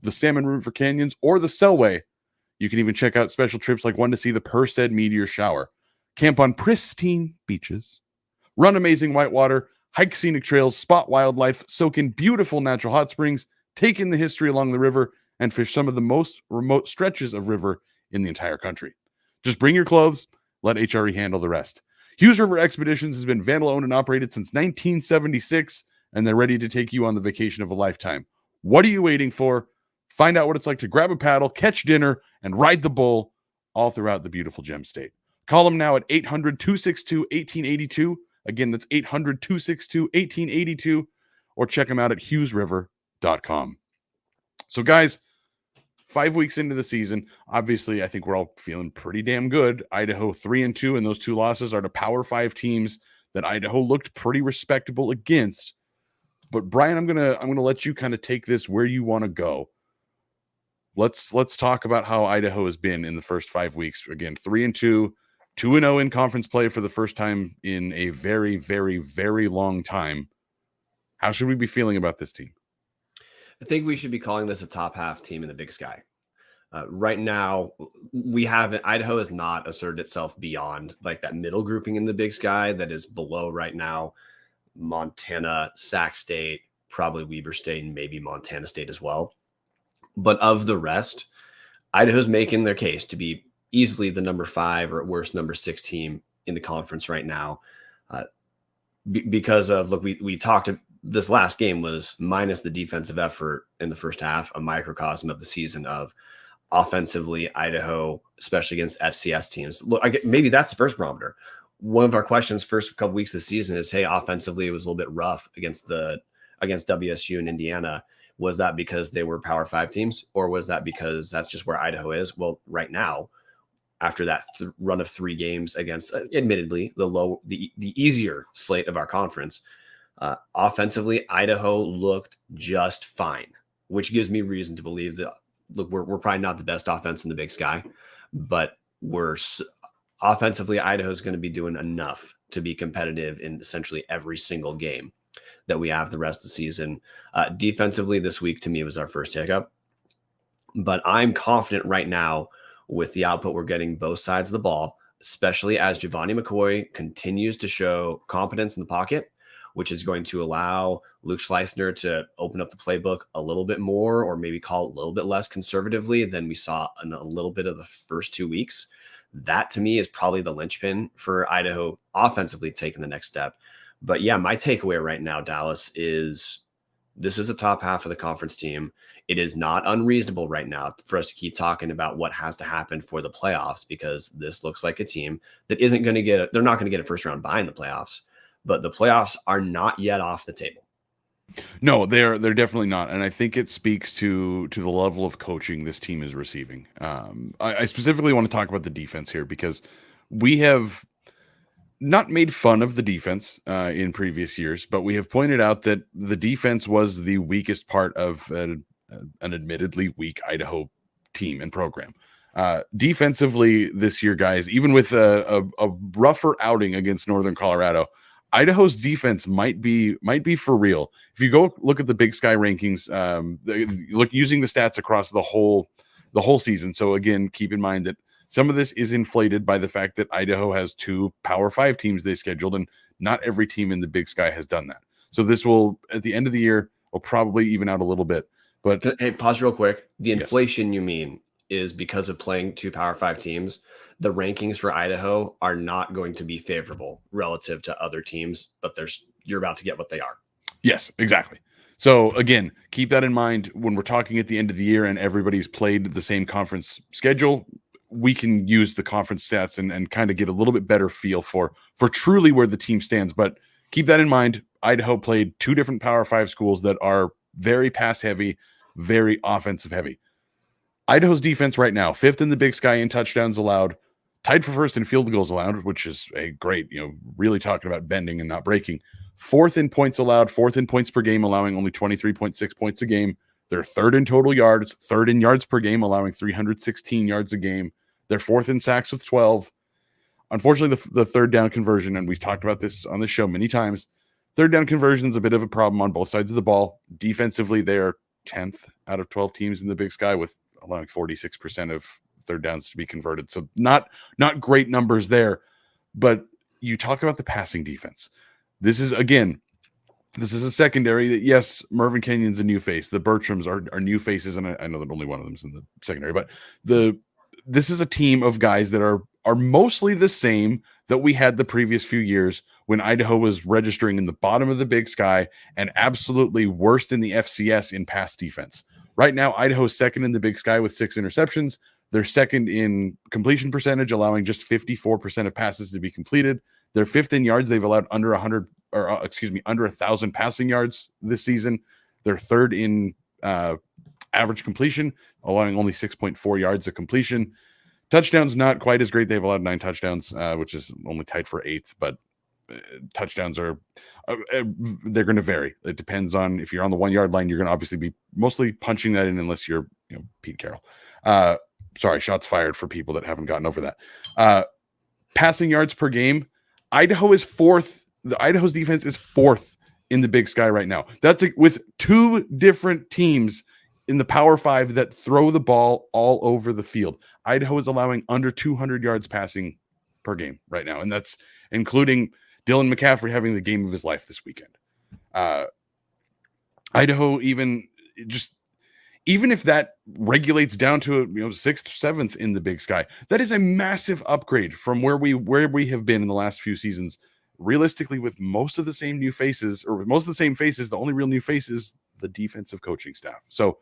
the Salmon River Canyons, or the Selway. You can even check out special trips like one to see the Perseid meteor shower. Camp on pristine beaches, run amazing whitewater, hike scenic trails, spot wildlife, soak in beautiful natural hot springs, take in the history along the river, and fish some of the most remote stretches of river in the entire country. Just bring your clothes, let HRE handle the rest. Hughes River Expeditions has been Vandal owned and operated since 1976, and they're ready to take you on the vacation of a lifetime. What are you waiting for? Find out what it's like to grab a paddle, catch dinner, and ride the bull all throughout the beautiful Gem State. Call them now at 800-262-1882. Again, that's 800-262-1882, or check them out at hughesriver.com. So, guys, 5 weeks into the season, obviously, I think we're all feeling pretty damn good. Idaho 3-2, and those 2 losses are to Power 5 teams that Idaho looked pretty respectable against. But Brian, I'm gonna let you kind of take this where you want to go. Let's talk about how Idaho has been in the first 5 weeks. Again, 3-2. 2-0 in conference play for the first time in a very, very, very long time. How should we be feeling about this team? I think we should be calling this a top half team in the Big Sky. Right now, Idaho has not asserted itself beyond like that middle grouping in the Big Sky that is below right now Montana, Sac State, probably Weber State, and maybe Montana State as well. But of the rest, Idaho's making their case to be easily the number 5 or at worst number 6 team in the conference right now. Because of, look, we talked, this last game was minus the defensive effort in the first half, a microcosm of the season of offensively Idaho, especially against FCS teams. Look, maybe that's the first barometer. One of our questions first couple weeks of the season is, hey, offensively it was a little bit rough against WSU and Indiana. Was that because they were Power 5 teams, or was that because that's just where Idaho is? Well, right now, after that run of 3 games against, admittedly, the easier slate of our conference, offensively, Idaho looked just fine, which gives me reason to believe that, look, we're probably not the best offense in the Big Sky, but offensively, Idaho is going to be doing enough to be competitive in essentially every single game that we have the rest of the season. Defensively, this week to me was our first hiccup, but I'm confident right now with the output we're getting both sides of the ball, especially as Giovanni McCoy continues to show competence in the pocket. which is going to allow Luke Schleissner to open up the playbook a little bit more, or maybe call it a little bit less conservatively than we saw in a little bit of the first 2 weeks. That to me is probably the linchpin for Idaho offensively taking the next step. But yeah, my takeaway right now, Dallas, is this is the top half of the conference team. It is not unreasonable right now for us to keep talking about what has to happen for the playoffs, because this looks like a team that isn't going to get they're not going to get a first round bye in the playoffs, but the playoffs are not yet off the table. No, they're definitely not, and I think it speaks to the level of coaching this team is receiving. I specifically want to talk about the defense here, because we have not made fun of the defense in previous years, but we have pointed out that the defense was the weakest part of an admittedly weak Idaho team and program. Defensively this year, guys, even with a rougher outing against Northern Colorado, Idaho's defense might be for real. If you go look at the Big Sky rankings, look using the stats across the whole season. So again, keep in mind that some of this is inflated by the fact that Idaho has 2 Power 5 teams they scheduled, and not every team in the Big Sky has done that. So this will, at the end of the year, will probably even out a little bit. But hey, pause real quick. The inflation you mean is because of playing 2 Power 5 teams. The rankings for Idaho are not going to be favorable relative to other teams, but you're about to get what they are. Yes, exactly. So again, keep that in mind when we're talking at the end of the year and everybody's played the same conference schedule. We can use the conference stats and kind of get a little bit better feel for truly where the team stands. But keep that in mind. Idaho played 2 different Power 5 schools that are very pass heavy, very offensive heavy. Idaho's defense right now, 5th in the Big Sky in touchdowns allowed, tied for 1st in field goals allowed, which is a great, really talking about bending and not breaking. 4th in points allowed, 4th in points per game, allowing only 23.6 points a game. They're 3rd in total yards, 3rd in yards per game, allowing 316 yards a game. They're 4th in sacks with 12. Unfortunately, the third down conversion, and we've talked about this on the show many times, third down conversion is a bit of a problem on both sides of the ball. Defensively, they're 10th out of 12 teams in the Big Sky, with allowing 46% of third downs to be converted. So not great numbers there. But you talk about the passing defense. This is a secondary that, yes, Mervyn Kenyon's a new face. The Bertrams are new faces, and I know that only one of them's in the secondary, but this is a team of guys that are mostly the same that we had the previous few years when Idaho was registering in the bottom of the Big Sky and absolutely worst in the FCS in pass defense. Right now, Idaho's 2nd in the Big Sky with 6 interceptions. They're 2nd in completion percentage, allowing just 54% of passes to be completed. They're 5th in yards. They've allowed under 1,000 passing yards this season. They're 3rd in average completion, allowing only 6.4 yards of completion. Touchdowns, not quite as great. They've allowed 9 touchdowns, which is only tied for 8th, but touchdowns are they're going to vary. It depends on if you're on the 1 yard line, you're going to obviously be mostly punching that in, unless you're Pete Carroll. Sorry, shots fired for people that haven't gotten over that. Passing yards per game, Idaho is 4th. Idaho's defense is 4th in the Big Sky right now. That's with 2 different teams in the Power 5 that throw the ball all over the field. Idaho is allowing under 200 yards passing per game right now, and that's including Dylan McCaffrey having the game of his life this weekend. Idaho, even if that regulates down to 6th, 7th in the Big Sky, that is a massive upgrade from where we have been in the last few seasons. Realistically, with most of the same new faces, or with most of the same faces, the only real new face is the defensive coaching staff. So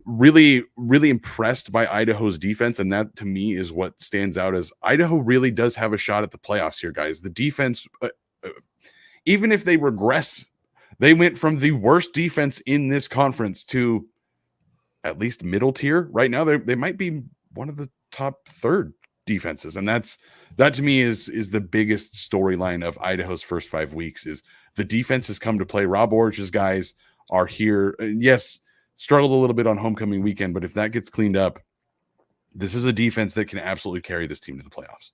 really, really impressed by Idaho's defense. And that to me is what stands out, as Idaho really does have a shot at the playoffs here, guys. The defense, even if they regress, they went from the worst defense in this conference to at least middle tier. Right now, they might be one of the top 3rd defenses. And that to me is the biggest storyline of Idaho's first 5 weeks, is the defense has come to play. Rob Borisch's guys are here. Yes, struggled a little bit on homecoming weekend, but if that gets cleaned up, this is a defense that can absolutely carry this team to the playoffs.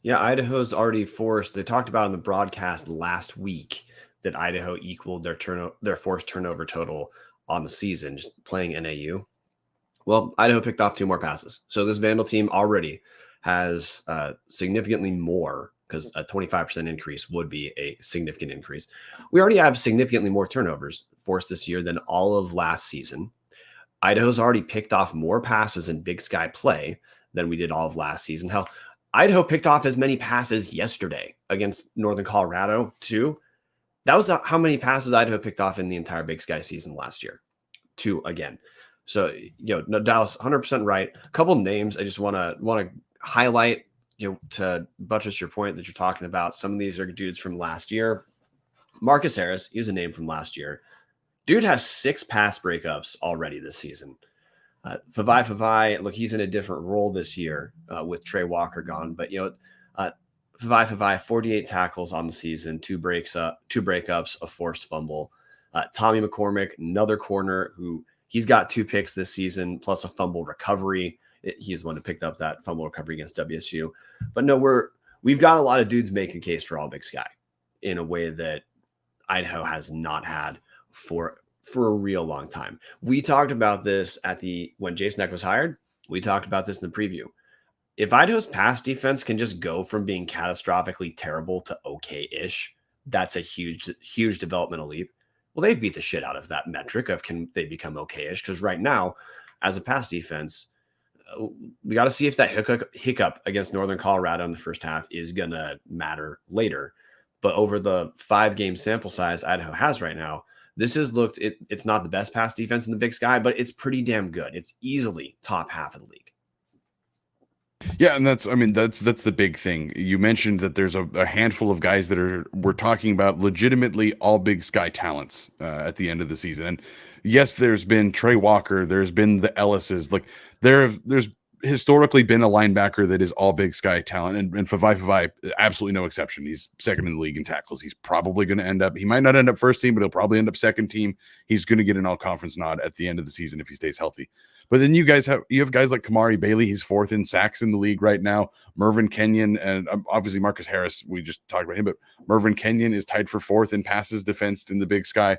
Yeah, Idaho's already forced. They talked about on the broadcast last week that Idaho equaled their forced turnover total on the season, just playing NAU. Well, Idaho picked off 2 more passes. So this Vandal team already has significantly more because a 25% increase would be a significant increase. We already have significantly more turnovers forced this year than all of last season. Idaho's already picked off more passes in Big Sky play than we did all of last season. Hell, Idaho picked off as many passes yesterday against Northern Colorado too. That was how many passes Idaho picked off in the entire Big Sky season last year. 2 again. So, no, Dallas, 100% right. A couple names I just want to highlight, to buttress your point that you're talking about. Some of these are dudes from last year. Marcus Harris, he's a name from last year. Dude has 6 pass breakups already this season. Favai, look, he's in a different role this year with Trey Walker gone. But, Favai, 48 tackles on the season, 2 breakups, a forced fumble. Tommy McCormick, another corner who he's got 2 picks this season, plus a fumble recovery. He's the one who picked up that fumble recovery against WSU. But no, we've got a lot of dudes making the case for all Big Sky in a way that Idaho has not had for a real long time. We talked about this when Jason Eck was hired. We talked about this in the preview. If Idaho's pass defense can just go from being catastrophically terrible to okay-ish, that's a huge developmental leap. Well, they've beat the shit out of that metric of can they become okay-ish, because right now, as a pass defense, we got to see if that hiccup against Northern Colorado in the first half is going to matter later. But over the 5-game sample size Idaho has right now, this has looked, it's not the best pass defense in the Big Sky, but it's pretty damn good. It's easily top half of the league. Yeah, and that's the big thing. You mentioned that there's a handful of guys that we're talking about legitimately all Big Sky talents at the end of the season. And yes, there's been Trey Walker, there's been the Ellises. Like there's historically been a linebacker that is all Big Sky talent, and Favai, absolutely no exception. He's second in the league in tackles. He's probably going to he might not end up first team, but he'll probably end up second team. He's going to get an all conference nod at the end of the season if he stays healthy. But then you have guys like Kamari Bailey. He's 4th in sacks in the league right now. Mervyn Kenyon, and obviously Marcus Harris, we just talked about him, but Mervyn Kenyon is tied for 4th in passes defensed in the Big Sky.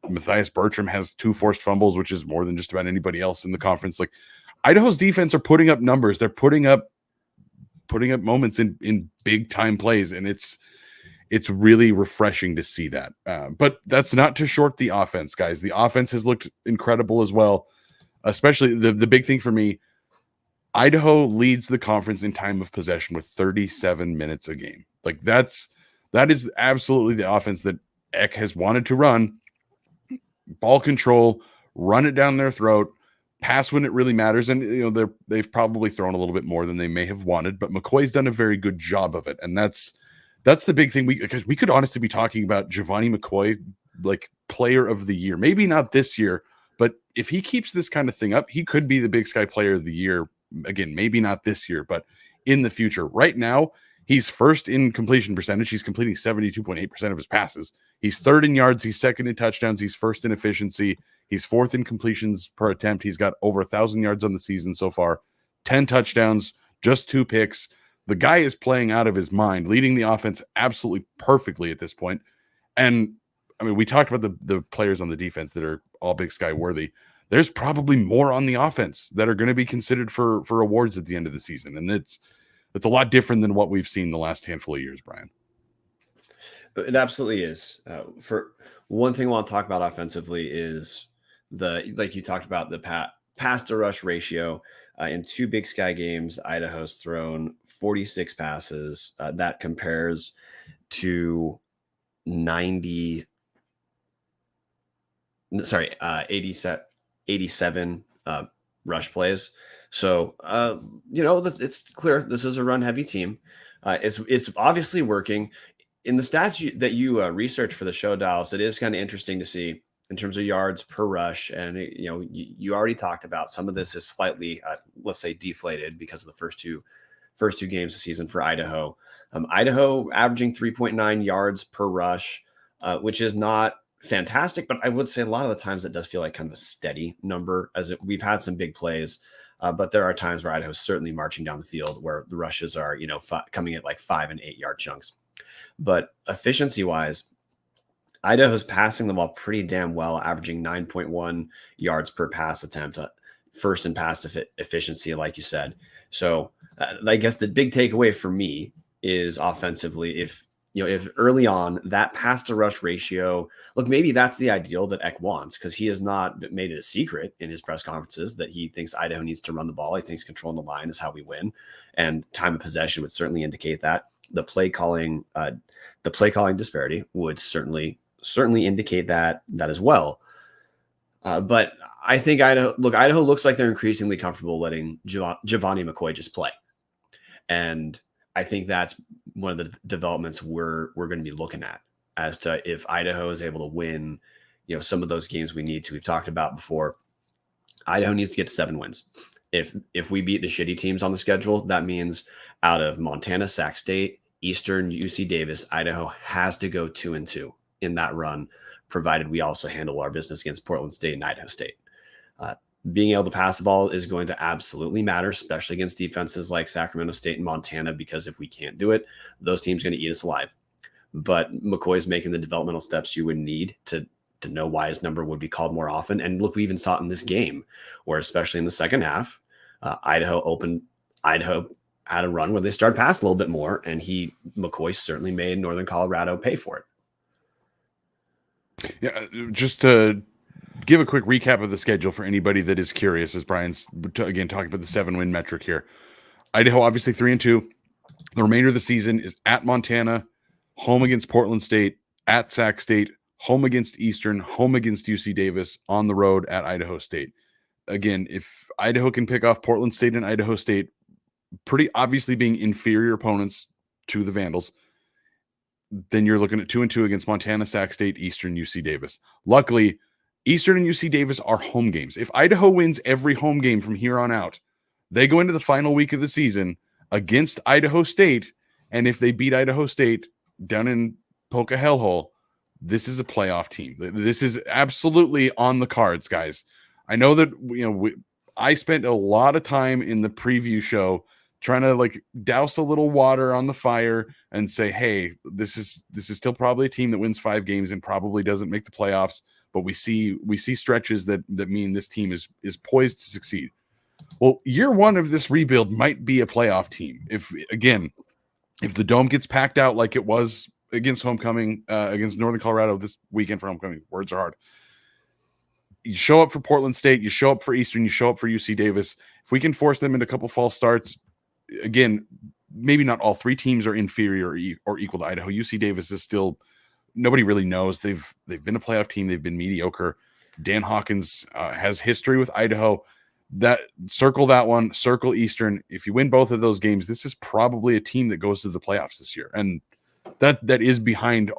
Matthias Bertram has 2 forced fumbles, which is more than just about anybody else in the conference. Like Idaho's defense are putting up numbers. They're putting up moments in big time plays, and it's really refreshing to see that. But that's not to short the offense, guys. The offense has looked incredible as well. Especially the big thing for me, Idaho leads the conference in time of possession with 37 minutes a game. Like that is absolutely the offense that Eck has wanted to run. Ball control, run it down their throat, pass when it really matters. And they've probably thrown a little bit more than they may have wanted, but McCoy's done a very good job of it. And that's the big thing, because we could honestly be talking about Giovanni McCoy, like player of the year. Maybe not this year, but if he keeps this kind of thing up, he could be the Big Sky player of the year. Again, maybe not this year, but in the future. Right now, he's 1st in completion percentage. He's completing 72.8% of his passes. He's 3rd in yards. He's 2nd in touchdowns. He's 1st in efficiency. He's 4th in completions per attempt. He's got over 1,000 yards on the season so far, 10 touchdowns, just 2 picks. The guy is playing out of his mind, leading the offense absolutely perfectly at this point. And I mean, we talked about the players on the defense that are all Big Sky worthy. There's probably more on the offense that are going to be considered for awards at the end of the season. And it's a lot different than what we've seen the last handful of years, Brian. It absolutely is. For one thing I want to talk about offensively is like you talked about, the pass to rush ratio. In 2 Big Sky games, Idaho's thrown 46 passes. That compares to 87 rush plays. So, it's clear this is a run heavy team. It's obviously working. In the stats that you research for the show, Dallas, it is kind of interesting to see in terms of yards per rush. And, you already talked about some of this is slightly, let's say, deflated because of the first two games of the season for Idaho. Idaho averaging 3.9 yards per rush, which is not fantastic, but I would say a lot of the times it does feel like kind of a steady number, we've had some big plays, but there are times where Idaho's certainly marching down the field where the rushes are, coming at like 5 and 8 yard chunks. But efficiency wise, Idaho's passing the ball pretty damn well, averaging 9.1 yards per pass attempt, 1st in pass efficiency, like you said. So I guess the big takeaway for me is offensively. If early on that pass to rush ratio, look, maybe that's the ideal that Eck wants, because he has not made it a secret in his press conferences that he thinks Idaho needs to run the ball. He thinks controlling the line is how we win, and time of possession would certainly indicate that. The play calling disparity would certainly indicate that as well. But I think Idaho looks like they're increasingly comfortable letting Giovanni McCoy just play, and I think that's one of the developments we're going to be looking at as to if Idaho is able to win, some of those games we need to. We've talked about before. Idaho needs to get to 7 wins. If we beat the shitty teams on the schedule, that means out of Montana, Sac State, Eastern, UC Davis, Idaho has to go 2-2 in that run, provided we also handle our business against Portland State and Idaho State. Being able to pass the ball is going to absolutely matter, especially against defenses like Sacramento State and Montana, because if we can't do it, those teams are going to eat us alive. But McCoy's making the developmental steps you would need to know why his number would be called more often. And look, we even saw it in this game, where especially in the second half, Idaho had a run where they started passing a little bit more, and McCoy certainly made Northern Colorado pay for it. Yeah, just to give a quick recap of the schedule for anybody that is curious, as Brian's again talking about the 7-win metric here. Idaho obviously 3-2. The remainder of the season is at Montana, home against Portland State, at Sac State, home against Eastern, home against UC Davis, on the road at Idaho State. Again, if Idaho can pick off Portland State and Idaho State, pretty obviously being inferior opponents to the Vandals, then you're looking at 2-2 against Montana, Sac State, Eastern, UC Davis. Luckily, Eastern and UC Davis are home games. If Idaho wins every home game from here on out, they go into the final week of the season against Idaho State, and if they beat Idaho State down in Polka Hellhole, this is a playoff team. This is absolutely on the cards, guys. I know that I spent a lot of time in the preview show trying to douse a little water on the fire and say, hey, this is still probably a team that wins 5 games and probably doesn't make the playoffs. But we see stretches that mean this team is poised to succeed. Well, year 1 of this rebuild might be a playoff team. If the dome gets packed out like it was against homecoming, against Northern Colorado this weekend for homecoming, words are hard. You show up for Portland State, you show up for Eastern, you show up for UC Davis. If we can force them into a couple false starts, again, maybe not all 3 teams are inferior or equal to Idaho. UC Davis is still, nobody really knows. They've been a playoff team. They've been mediocre. Dan Hawkins has history with Idaho. Circle that one, circle Eastern. If you win both of those games, this is probably a team that goes to the playoffs this year. And that is behind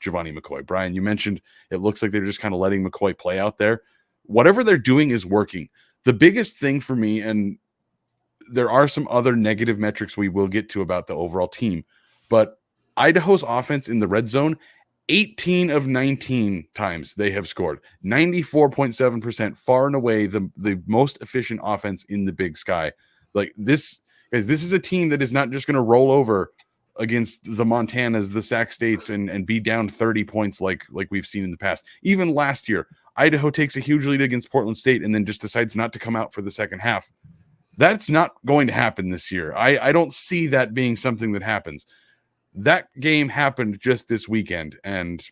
Giovanni McCoy. Brian, you mentioned it looks like they're just kind of letting McCoy play out there. Whatever they're doing is working. The biggest thing for me, and there are some other negative metrics we will get to about the overall team, but Idaho's offense in the red zone, 18 of 19 times they have scored, 94.7%, far and away the most efficient offense in the Big Sky. This is a team that is not just going to roll over against the Montanas, the Sac States, and be down 30 points like we've seen in the past. Even last year, Idaho takes a huge lead against Portland State and then just decides not to come out for the second half. That's not going to happen this year. I don't see that being something that happens. That game happened just this weekend, and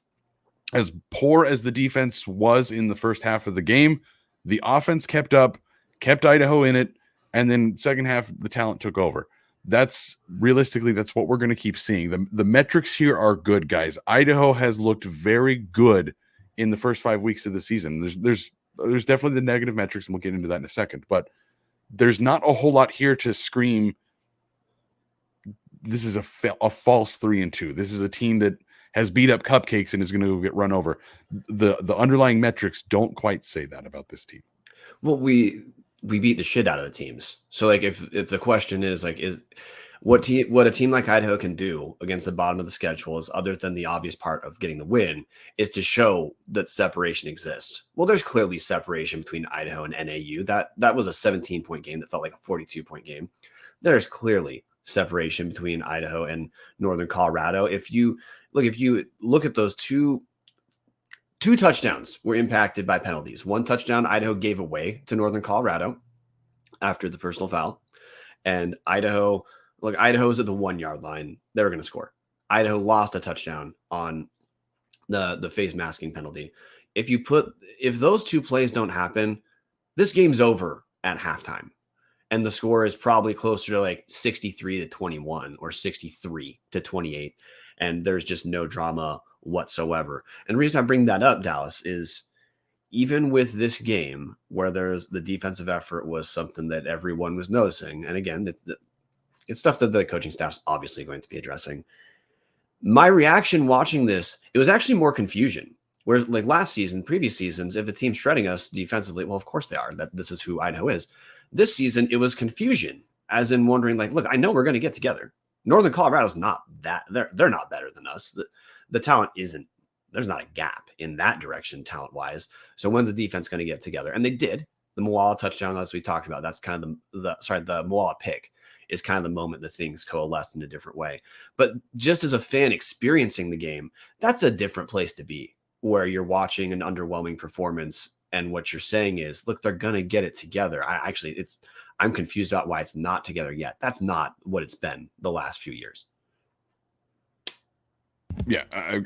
as poor as the defense was in the first half of the game, the offense kept up, kept Idaho in it, and then second half, the talent took over. That's what we're going to keep seeing. The metrics here are good, guys. Idaho has looked very good in the first 5 weeks of the season. There's definitely the negative metrics, and we'll get into that in a second, but there's not a whole lot here to scream this is a false 3-2. This is a team that has beat up cupcakes and is going to get run over. The underlying metrics don't quite say that about this team. Well, we beat the shit out of the teams. So if the question is what a team like Idaho can do against the bottom of the schedule is, other than the obvious part of getting the win, is to show that separation exists. Well, there's clearly separation between Idaho and NAU. That was a 17-point game that felt like a 42-point game. There's clearly separation between Idaho and Northern Colorado. If you look at those two touchdowns were impacted by penalties. One touchdown Idaho gave away to Northern Colorado after the personal foul, and Idaho Look, Idaho's at the 1 yard line. They were going to score. Idaho lost a touchdown on the face masking penalty. If those two plays don't happen, this game's over at halftime. And the score is probably closer to like 63-21 or 63-28. And there's just no drama whatsoever. And the reason I bring that up, Dallas, is even with this game where the defensive effort was something that everyone was noticing. And again, it's stuff that the coaching staff's obviously going to be addressing. My reaction watching this, it was actually more confusion. Whereas like last season, previous seasons, if a team's shredding us defensively, well, of course they are. This is who Idaho is. This season, it was confusion, as in wondering, like, look, I know we're going to get together. Northern Colorado's not that. They're not better than us. The talent isn't. There's not a gap in that direction talent-wise. So when's the defense going to get together? And they did. The Moala touchdown, as we talked about, that's kind of the Moala pick is kind of the moment that things coalesced in a different way. But just as a fan experiencing the game, that's a different place to be, where you're watching an underwhelming performance and what you're saying is, look, they're going to get it together. I'm confused about why it's not together yet. That's not what it's been the last few years. Yeah,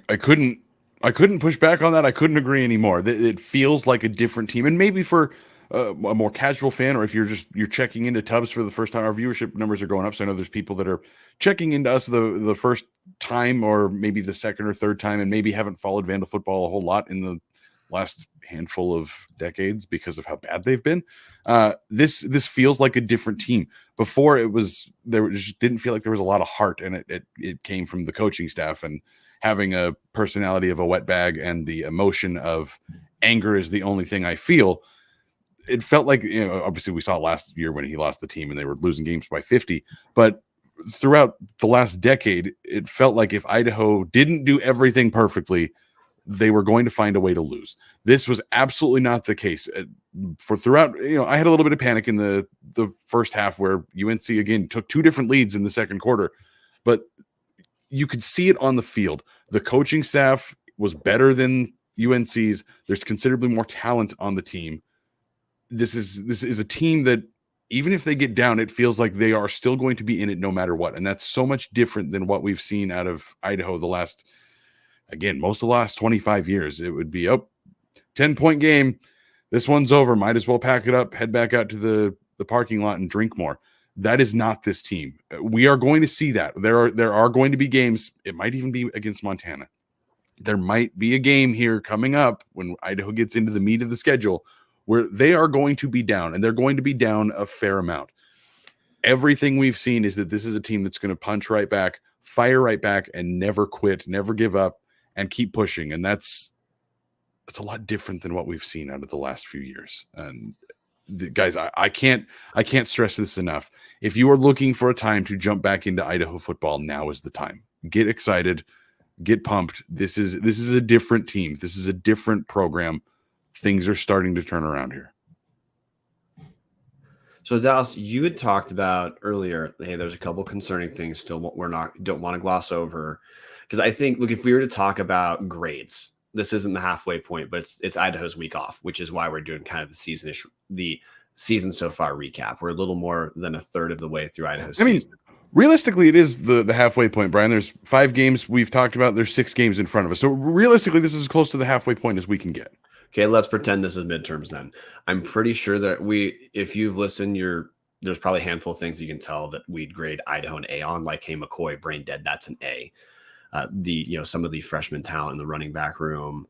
I couldn't push back on that. I couldn't agree anymore. It feels like a different team. And maybe for a more casual fan, or if you're checking into Tubbs for the first time, our viewership numbers are going up. So I know there's people that are checking into us the first time, or maybe the second or third time, and maybe haven't followed Vandal football a whole lot in the last handful of decades because of how bad they've been. This feels like a different team. Before just didn't feel like there was a lot of heart, and it came from the coaching staff and having a personality of a wetbag and the emotion of anger is the only thing I feel. It felt like, obviously we saw last year when he lost the team and they were losing games by 50, but throughout the last decade, it felt like if Idaho didn't do everything perfectly, they were going to find a way to lose. This was absolutely not the case. For throughout, I had a little bit of panic in the first half where UNC again took two different leads in the second quarter, but you could see it on the field. The coaching staff was better than UNC's. There's considerably more talent on the team. This is a team that even if they get down, it feels like they are still going to be in it no matter what. And that's so much different than what we've seen out of Idaho most of the last 25 years. It would be 10-point game. This one's over. Might as well pack it up, head back out to the parking lot and drink more. That is not this team. We are going to see that. There are going to be games. It might even be against Montana. There might be a game here coming up when Idaho gets into the meat of the schedule where they are going to be down, and they're going to be down a fair amount. Everything we've seen is that this is a team that's going to punch right back, fire right back, and never quit, never give up, and keep pushing. And that's a lot different than what we've seen out of the last few years. And guys, I can't stress this enough. If you are looking for a time to jump back into Idaho football, now is the time. Get excited, get pumped. This is a different team. This is a different program. Things are starting to turn around here. So Dallas, you had talked about earlier, hey, there's a couple concerning things still don't want to gloss over. Because I think, look, if we were to talk about grades, this isn't the halfway point, but it's Idaho's week off, which is why we're doing kind of the season so far recap. We're a little more than a third of the way through Idaho's season. Realistically, it is the halfway point, Brian. There's 5 games we've talked about. There's 6 games in front of us. So realistically, this is as close to the halfway point as we can get. Okay, let's pretend this is midterms then. I'm pretty sure that if you've listened, there's probably a handful of things you can tell that we'd grade Idaho an A on, like, hey, McCoy, brain dead, that's an A. Some of the freshman talent in the running back room,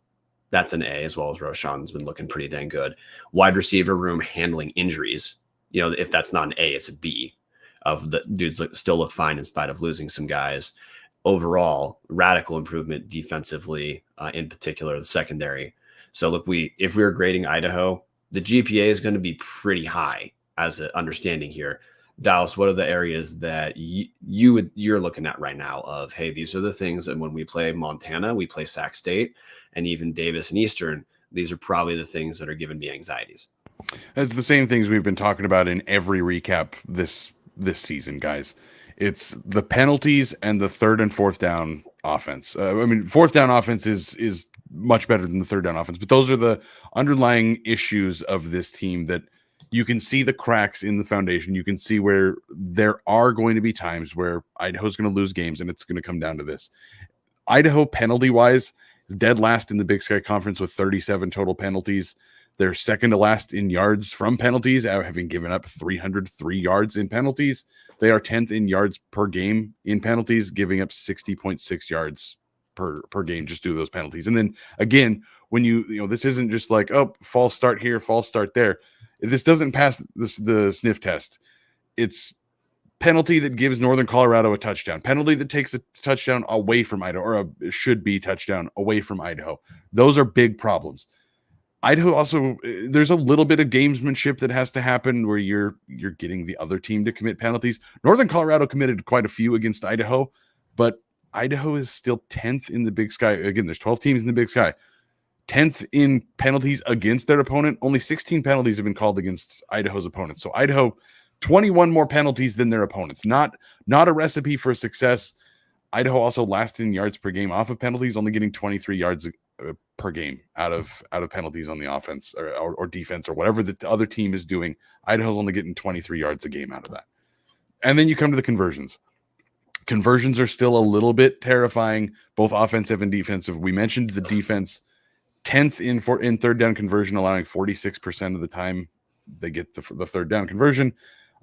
that's an A, as well as Roshan's been looking pretty dang good. Wide receiver room handling injuries, if that's not an A, it's a B. Of the dudes still look fine in spite of losing some guys. Overall, radical improvement defensively, in particular the secondary. So look, if we were grading Idaho, the GPA is going to be pretty high as an understanding here. Dallas, what are the areas that you're looking at right now of, hey, these are the things, and when we play Montana, we play Sac State, and even Davis and Eastern, these are probably the things that are giving me anxieties. It's the same things we've been talking about in every recap this season, guys. It's the penalties and the third and fourth down offense. Fourth down offense is much better than the third down offense, but those are the underlying issues of this team that you can see the cracks in the foundation. You can see where there are going to be times where Idaho's going to lose games, and it's going to come down to this. Idaho, penalty-wise, is dead last in the Big Sky Conference with 37 total penalties. They're second to last in yards from penalties, having given up 303 yards in penalties. They are 10th in yards per game in penalties, giving up 60.6 yards per game just due to those penalties. And then again, when this isn't just like, oh, false start here, false start there. This doesn't pass the sniff test. It's penalty that gives Northern Colorado a touchdown, penalty that takes a touchdown away from Idaho, or a should be touchdown away from Idaho. Those are big problems. Idaho also, there's a little bit of gamesmanship that has to happen where you're getting the other team to commit penalties. Northern Colorado committed quite a few against Idaho, but Idaho is still 10th in the Big Sky. Again, there's 12 teams in the Big Sky. 10th in penalties against their opponent. Only 16 penalties have been called against Idaho's opponents. So Idaho, 21 more penalties than their opponents. Not a recipe for success. Idaho also last in yards per game off of penalties, only getting 23 yards per game out of penalties on the offense or defense or whatever the other team is doing. Idaho's only getting 23 yards a game out of that. And then you come to the conversions. Conversions are still a little bit terrifying, both offensive and defensive. We mentioned the defense, 10th in third down conversion, allowing 46% of the time they get the third down conversion.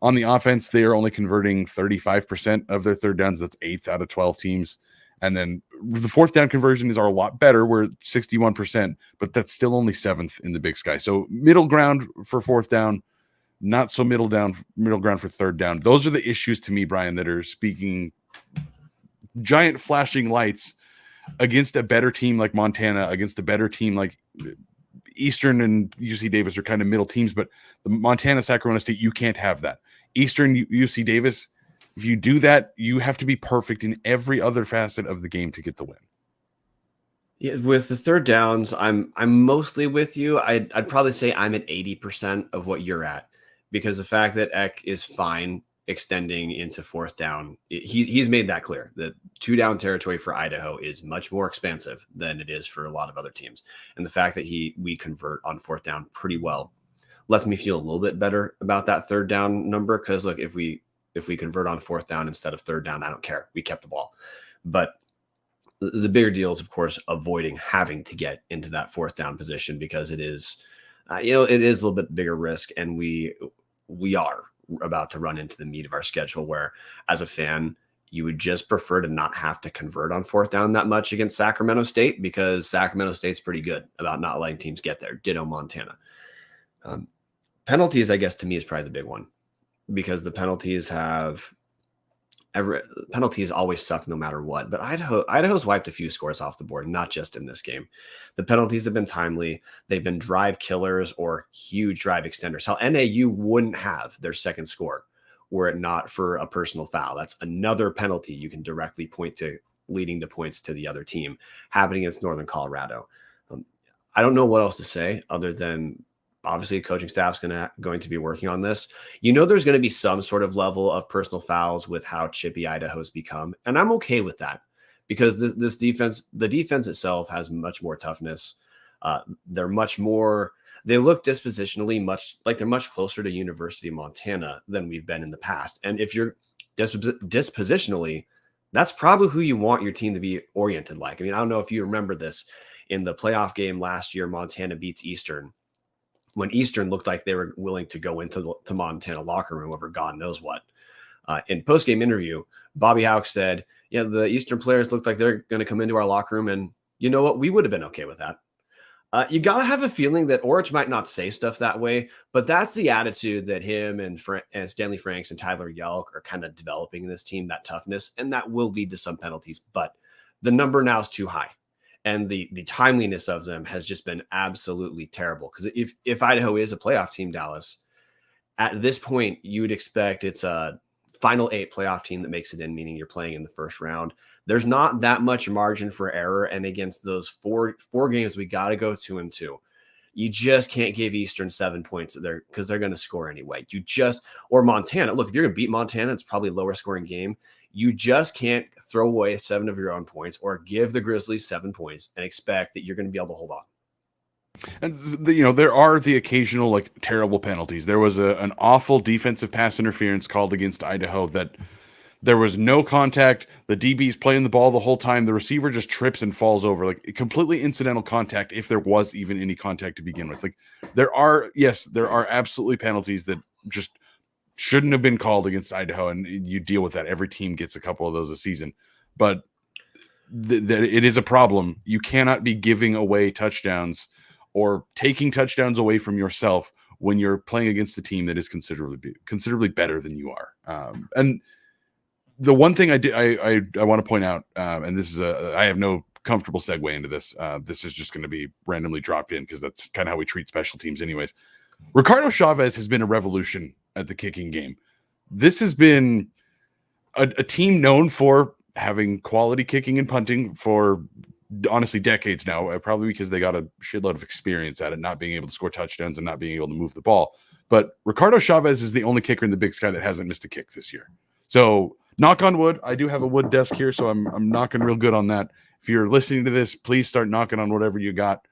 On the offense, they are only converting 35% of their third downs. That's 8th out of 12 teams. And then the fourth down conversions are a lot better. We're 61%, but that's still only 7th in the Big Sky. So middle ground for fourth down, not so middle ground for third down. Those are the issues to me, Brian, that are speaking giant flashing lights against a better team like Montana, against a better team like Eastern and UC Davis are kind of middle teams, but the Montana, Sacramento State, you can't have that. Eastern, UC Davis, if you do that, you have to be perfect in every other facet of the game to get the win. Yeah, with the third downs, I'm mostly with you. I'd probably say I'm at 80% of what you're at, because the fact that Eck is fine extending into fourth down, he's made that clear that 2-down territory for Idaho is much more expansive than it is for a lot of other teams. And the fact that we convert on fourth down pretty well lets me feel a little bit better about that third down number. Because look, if we convert on fourth down instead of third down, I don't care. We kept the ball. But the bigger deal is, of course, avoiding having to get into that fourth down position, because it is, it is a little bit bigger risk, and we are about to run into the meat of our schedule where, as a fan, you would just prefer to not have to convert on fourth down that much against Sacramento State, because Sacramento State's pretty good about not letting teams get there. Ditto Montana. Penalties, I guess, to me is probably the big one, because the penalties always suck no matter what. But Idaho's wiped a few scores off the board, not just in this game. The penalties have been timely. They've been drive killers or huge drive extenders. How NAU wouldn't have their second score were it not for a personal foul. That's another penalty you can directly point to, leading to points to the other team, happening against Northern Colorado. I don't know what else to say other than, obviously, coaching staff's going to be working on this. There's going to be some sort of level of personal fouls with how chippy Idaho's become, and I'm okay with that, because this defense, the defense itself, has much more toughness. They look dispositionally they're much closer to University of Montana than we've been in the past. And if you're dispositionally, that's probably who you want your team to be oriented like. I mean, I don't know if you remember this in the playoff game last year. Montana beats Eastern, when Eastern looked like they were willing to go into the Montana locker room over God knows what. In post-game interview, Bobby Houck said, yeah, the Eastern players looked like they're going to come into our locker room, and you know what? We would have been okay with that. You got to have a feeling that Orich might not say stuff that way, but that's the attitude that him and Stanley Franks and Tyler Yelk are kind of developing in this team, that toughness, and that will lead to some penalties, but the number now is too high. And the timeliness of them has just been absolutely terrible. Because if Idaho is a playoff team, Dallas, at this point, you would expect it's a final 8 playoff team that makes it in, meaning you're playing in the first round. There's not that much margin for error. And against those four games, we got to go 2-2. You just can't give Eastern 7 points there, because they're going to score anyway. Or Montana. Look, if you're going to beat Montana, it's probably a lower scoring game. You just can't throw away 7 of your own points or give the Grizzlies 7 points and expect that you're going to be able to hold on. And there are the occasional like terrible penalties. There was an awful defensive pass interference called against Idaho that there was no contact. The DB's playing the ball the whole time. The receiver just trips and falls over, like completely incidental contact, if there was even any contact to begin with. Like there are absolutely penalties that just shouldn't have been called against Idaho, and you deal with that. Every team gets a couple of those a season, but it is a problem. You cannot be giving away touchdowns or taking touchdowns away from yourself when you're playing against a team that is considerably better than you are. And the one thing I want to point out, and this is I have no comfortable segue into this. This is just going to be randomly dropped in because that's kind of how we treat special teams anyways. Ricardo Chavez has been a revolution at the kicking game. This has been a team known for having quality kicking and punting for honestly decades now, probably because they got a shitload of experience at it, not being able to score touchdowns and not being able to move the ball. But Ricardo Chavez is the only kicker in the Big Sky that hasn't missed a kick this year. So knock on wood. I do have a wood desk here, so I'm knocking real good on that. If you're listening to this, please start knocking on whatever you got.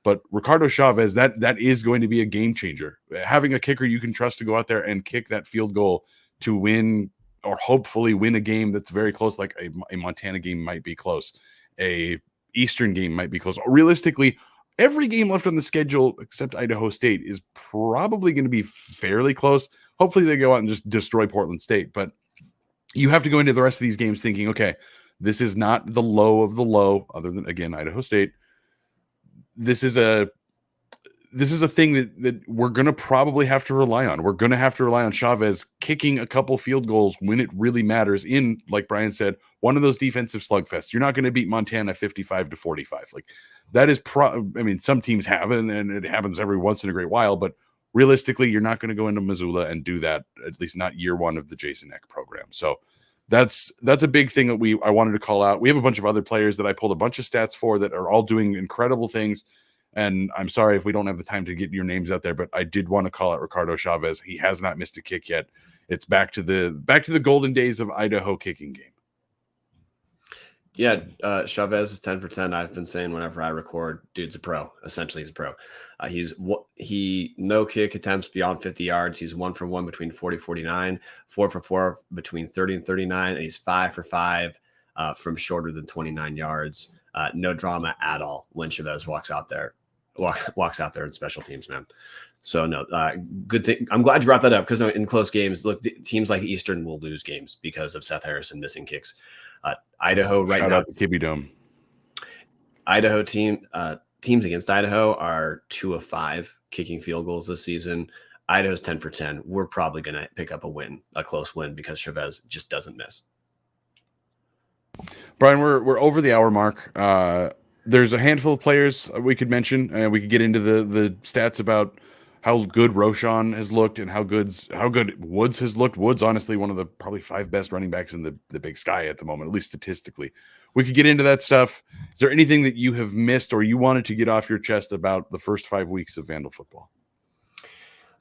But Ricardo Chavez, that is going to be a game changer. Having a kicker you can trust to go out there and kick that field goal to win or hopefully win a game that's very close, like a Montana game might be close. A Eastern game might be close. Realistically, every game left on the schedule except Idaho State is probably going to be fairly close. Hopefully they go out and just destroy Portland State. But you have to go into the rest of these games thinking, okay, this is not the low of the low, other than, again, Idaho State. This is a thing that we're going to probably have to rely on. We're going to have to rely on Chavez kicking a couple field goals when it really matters in, like Brian said, one of those defensive slugfests. You're not going to beat Montana 55-45. Like that is some teams have, and it happens every once in a great while, but realistically, you're not going to go into Missoula and do that, at least not year one of the Jason Eck program. So that's a big thing that I wanted to call out. We have a bunch of other players that I pulled a bunch of stats for that are all doing incredible things. And I'm sorry if we don't have the time to get your names out there, but I did want to call out Ricardo Chavez. He has not missed a kick yet. It's back to the golden days of Idaho kicking game. Yeah, Chavez is 10 for 10. I've been saying whenever I record, dude's a pro. Essentially, he's a pro. He no kick attempts beyond 50 yards. He's 1 for 1 between 40-49, 4 for 4 between 30 and 39, and he's 5 for 5 from shorter than 29 yards. No drama at all when Chavez walks out there in special teams, man. So no, good thing. I'm glad you brought that up because in close games, look, teams like Eastern will lose games because of Seth Harrison missing kicks. Idaho right Shout now, out to Kibby Dome. Idaho teams against Idaho are 2 of 5 kicking field goals this season. Idaho's 10 for 10. We're probably going to pick up a close win because Chavez just doesn't miss. Brian, we're over the hour mark. There's a handful of players we could mention, and we could get into the stats about how good Roschon has looked and how good Woods has looked. Woods, honestly, one of the probably 5 best running backs in the Big Sky at the moment, at least statistically. We could get into that stuff. Is there anything that you have missed or you wanted to get off your chest about the first 5 weeks of Vandal football?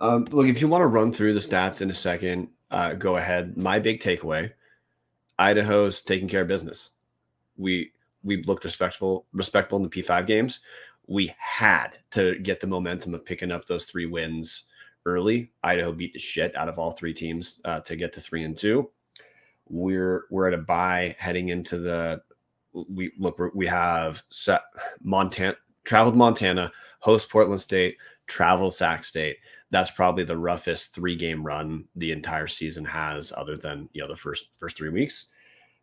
Look, if you want to run through the stats in a second, go ahead. My big takeaway, Idaho's taking care of business. We looked respectful in the P5 games. We had to get the momentum of picking up those 3 wins early. Idaho beat the shit out of all 3 teams to get to 3-2. We're at a bye heading into we have set Montana, traveled Montana, host Portland State, travel Sac State. That's probably the roughest 3-game run the entire season has, other than the first 3 weeks.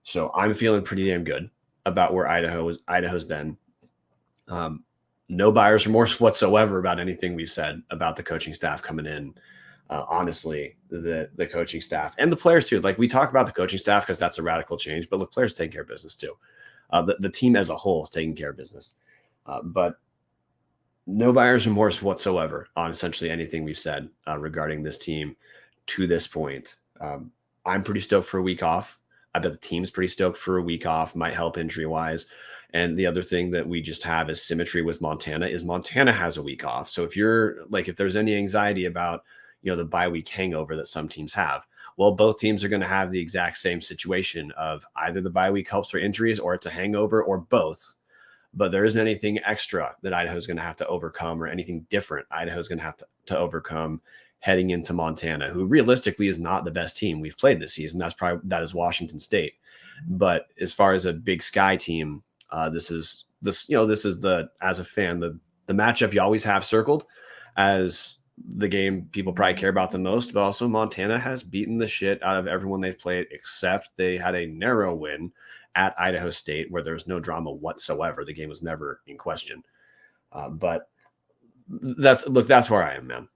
So I'm feeling pretty damn good about where Idaho's been. No buyer's remorse whatsoever about anything we've said about the coaching staff coming in. Honestly, the coaching staff and the players too. Like we talk about the coaching staff because that's a radical change, but look, players taking care of business too. The team as a whole is taking care of business. But no buyer's remorse whatsoever on essentially anything we've said regarding this team to this point. I'm pretty stoked for a week off. I bet the team's pretty stoked for a week off. Might help injury-wise. And the other thing that we just have is symmetry with Montana is Montana has a week off. So if there's any anxiety about, the bye week hangover that some teams have, well, both teams are going to have the exact same situation of either the bye week helps for injuries or it's a hangover or both. but there isn't anything extra that Idaho is going to have to overcome, or anything different Idaho is going to have to overcome heading into Montana, who realistically is not the best team we've played this season. That is Washington State. But as far as a Big Sky team, this is as a fan, the matchup you always have circled as the game people probably care about the most. But also Montana has beaten the shit out of everyone they've played, except they had a narrow win at Idaho State where there was no drama whatsoever. The game was never in question. But that's where I am, man.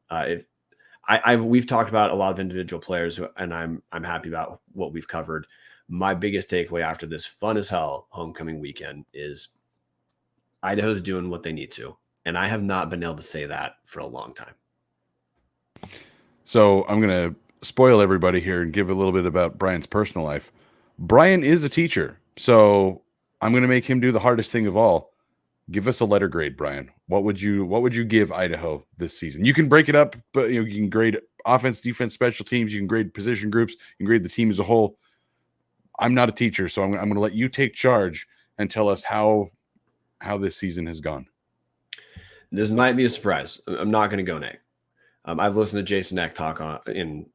We've talked about a lot of individual players, and I'm happy about what we've covered. My biggest takeaway after this fun as hell homecoming weekend is Idaho's doing what they need to. And I have not been able to say that for a long time. So I'm going to spoil everybody here and give a little bit about Brian's personal life. Brian is a teacher, so I'm going to make him do the hardest thing of all. Give us a letter grade, Brian. What would you give Idaho this season? You can break it up, but you can grade offense, defense, special teams. You can grade position groups. You can grade the team as a whole. I'm not a teacher, so I'm going to let you take charge and tell us how this season has gone. This might be a surprise. I'm not going to go nay. I've listened to Jason Eck talk in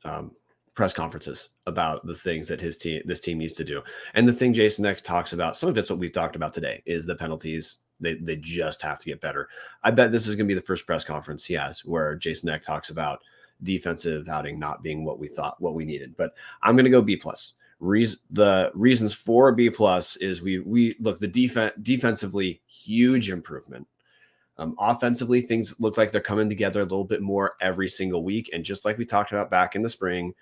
press conferences about the things that this team needs to do. And the thing Jason Eck talks about, some of it's what we've talked about today, is the penalties. They just have to get better. I bet this is going to be the first press conference he has where Jason Eck talks about defensive outing not being what we needed. But I'm going to go B+. The reasons for B+ is we look, the defensively, huge improvement. Offensively, things look like they're coming together a little bit more every single week. And just like we talked about back in the spring,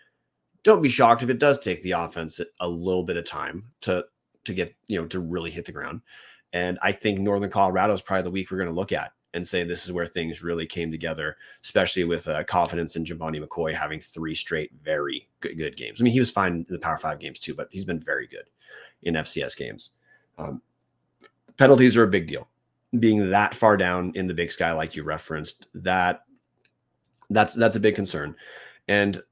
don't be shocked if it does take the offense a little bit of time to get, to really hit the ground. And I think Northern Colorado is probably the week we're going to look at and say this is where things really came together, especially with confidence in Jabani McCoy having 3 straight very good games. I mean, he was fine in the Power 5 games too, but he's been very good in FCS games. Penalties are a big deal. Being that far down in the Big Sky, like you referenced, that's a big concern. And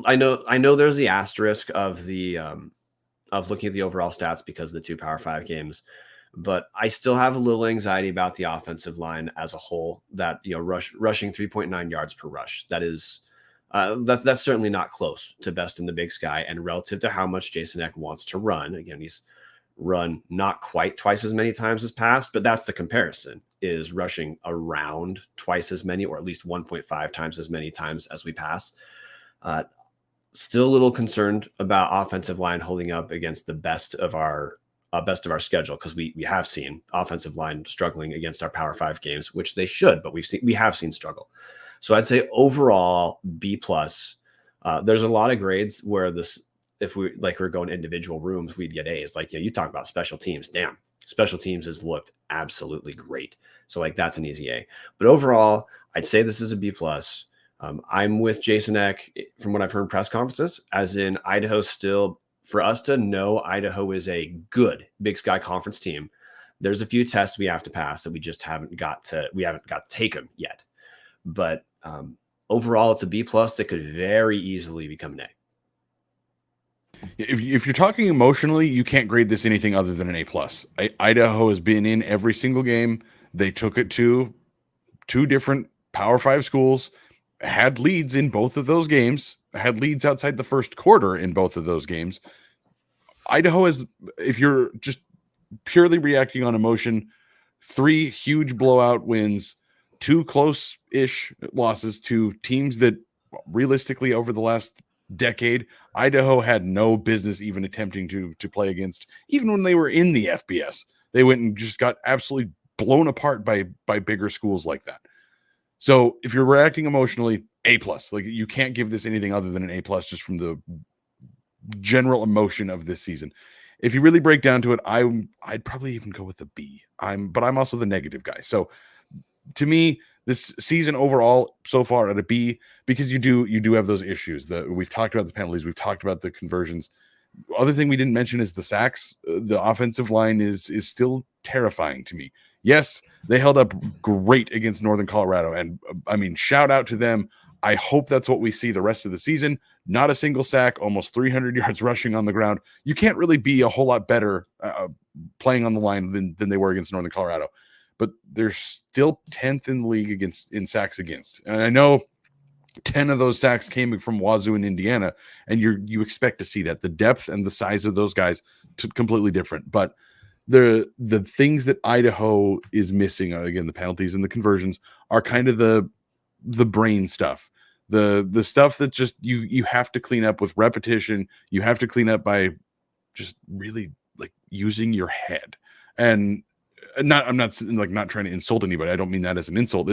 I know there's the asterisk of the of looking at the overall stats because of the 2 Power 5 games, but I still have a little anxiety about the offensive line as a whole. That rushing 3.9 yards per rush. That is that's certainly not close to best in the Big Sky, and relative to how much Jason Eck wants to run. Again, he's run not quite twice as many times as past, but that's the comparison, is rushing around twice as many, or at least 1.5 times as many times as we pass. Still a little concerned about offensive line holding up against the best of our schedule, because we have seen offensive line struggling against our Power 5 games, which they should, but we have seen struggle. So I'd say overall B+. There's a lot of grades where if we're going individual rooms, we'd get A's. Like, you talk about special teams. Damn, special teams has looked absolutely great. So that's an easy A. But overall, I'd say this is a B+. I'm with Jason Eck from what I've heard in press conferences, as in Idaho still, for us to know Idaho is a good Big Sky Conference team, there's a few tests we have to pass that we just haven't got taken yet. But overall, it's a B+ that could very easily become an A. If you're talking emotionally, you can't grade this anything other than an A+. Idaho has been in every single game. They took it to 2 different Power 5 schools, had leads in both of those games, had leads outside the first quarter in both of those games. Idaho is, if you're just purely reacting on emotion, 3 huge blowout wins, 2 close-ish losses to teams that realistically over the last decade, Idaho had no business even attempting to play against, even when they were in the FBS. They went and just got absolutely blown apart by bigger schools like that. So if you're reacting emotionally, A+. You can't give this anything other than an A+ just from the general emotion of this season. If you really break down to it, I'd probably even go with a B. But I'm also the negative guy. So to me, this season overall so far at a B, because you do have those issues. We've talked about the penalties, we've talked about the conversions. Other thing we didn't mention is the sacks. The offensive line is still terrifying to me. Yes, they held up great against Northern Colorado, and I mean, shout out to them. I hope that's what we see the rest of the season. Not a single sack, almost 300 yards rushing on the ground. You can't really be a whole lot better playing on the line than they were against Northern Colorado. But they're still 10th in the league in sacks against. And I know 10 of those sacks came from Wazoo and Indiana, and you expect to see that. The depth and the size of those guys completely different. But the things that Idaho is missing, again, the penalties and the conversions, are kind of the brain stuff. The stuff that just you have to clean up with repetition. You have to clean up by just really like using your head. And I'm not trying to insult anybody. I don't mean that as an insult.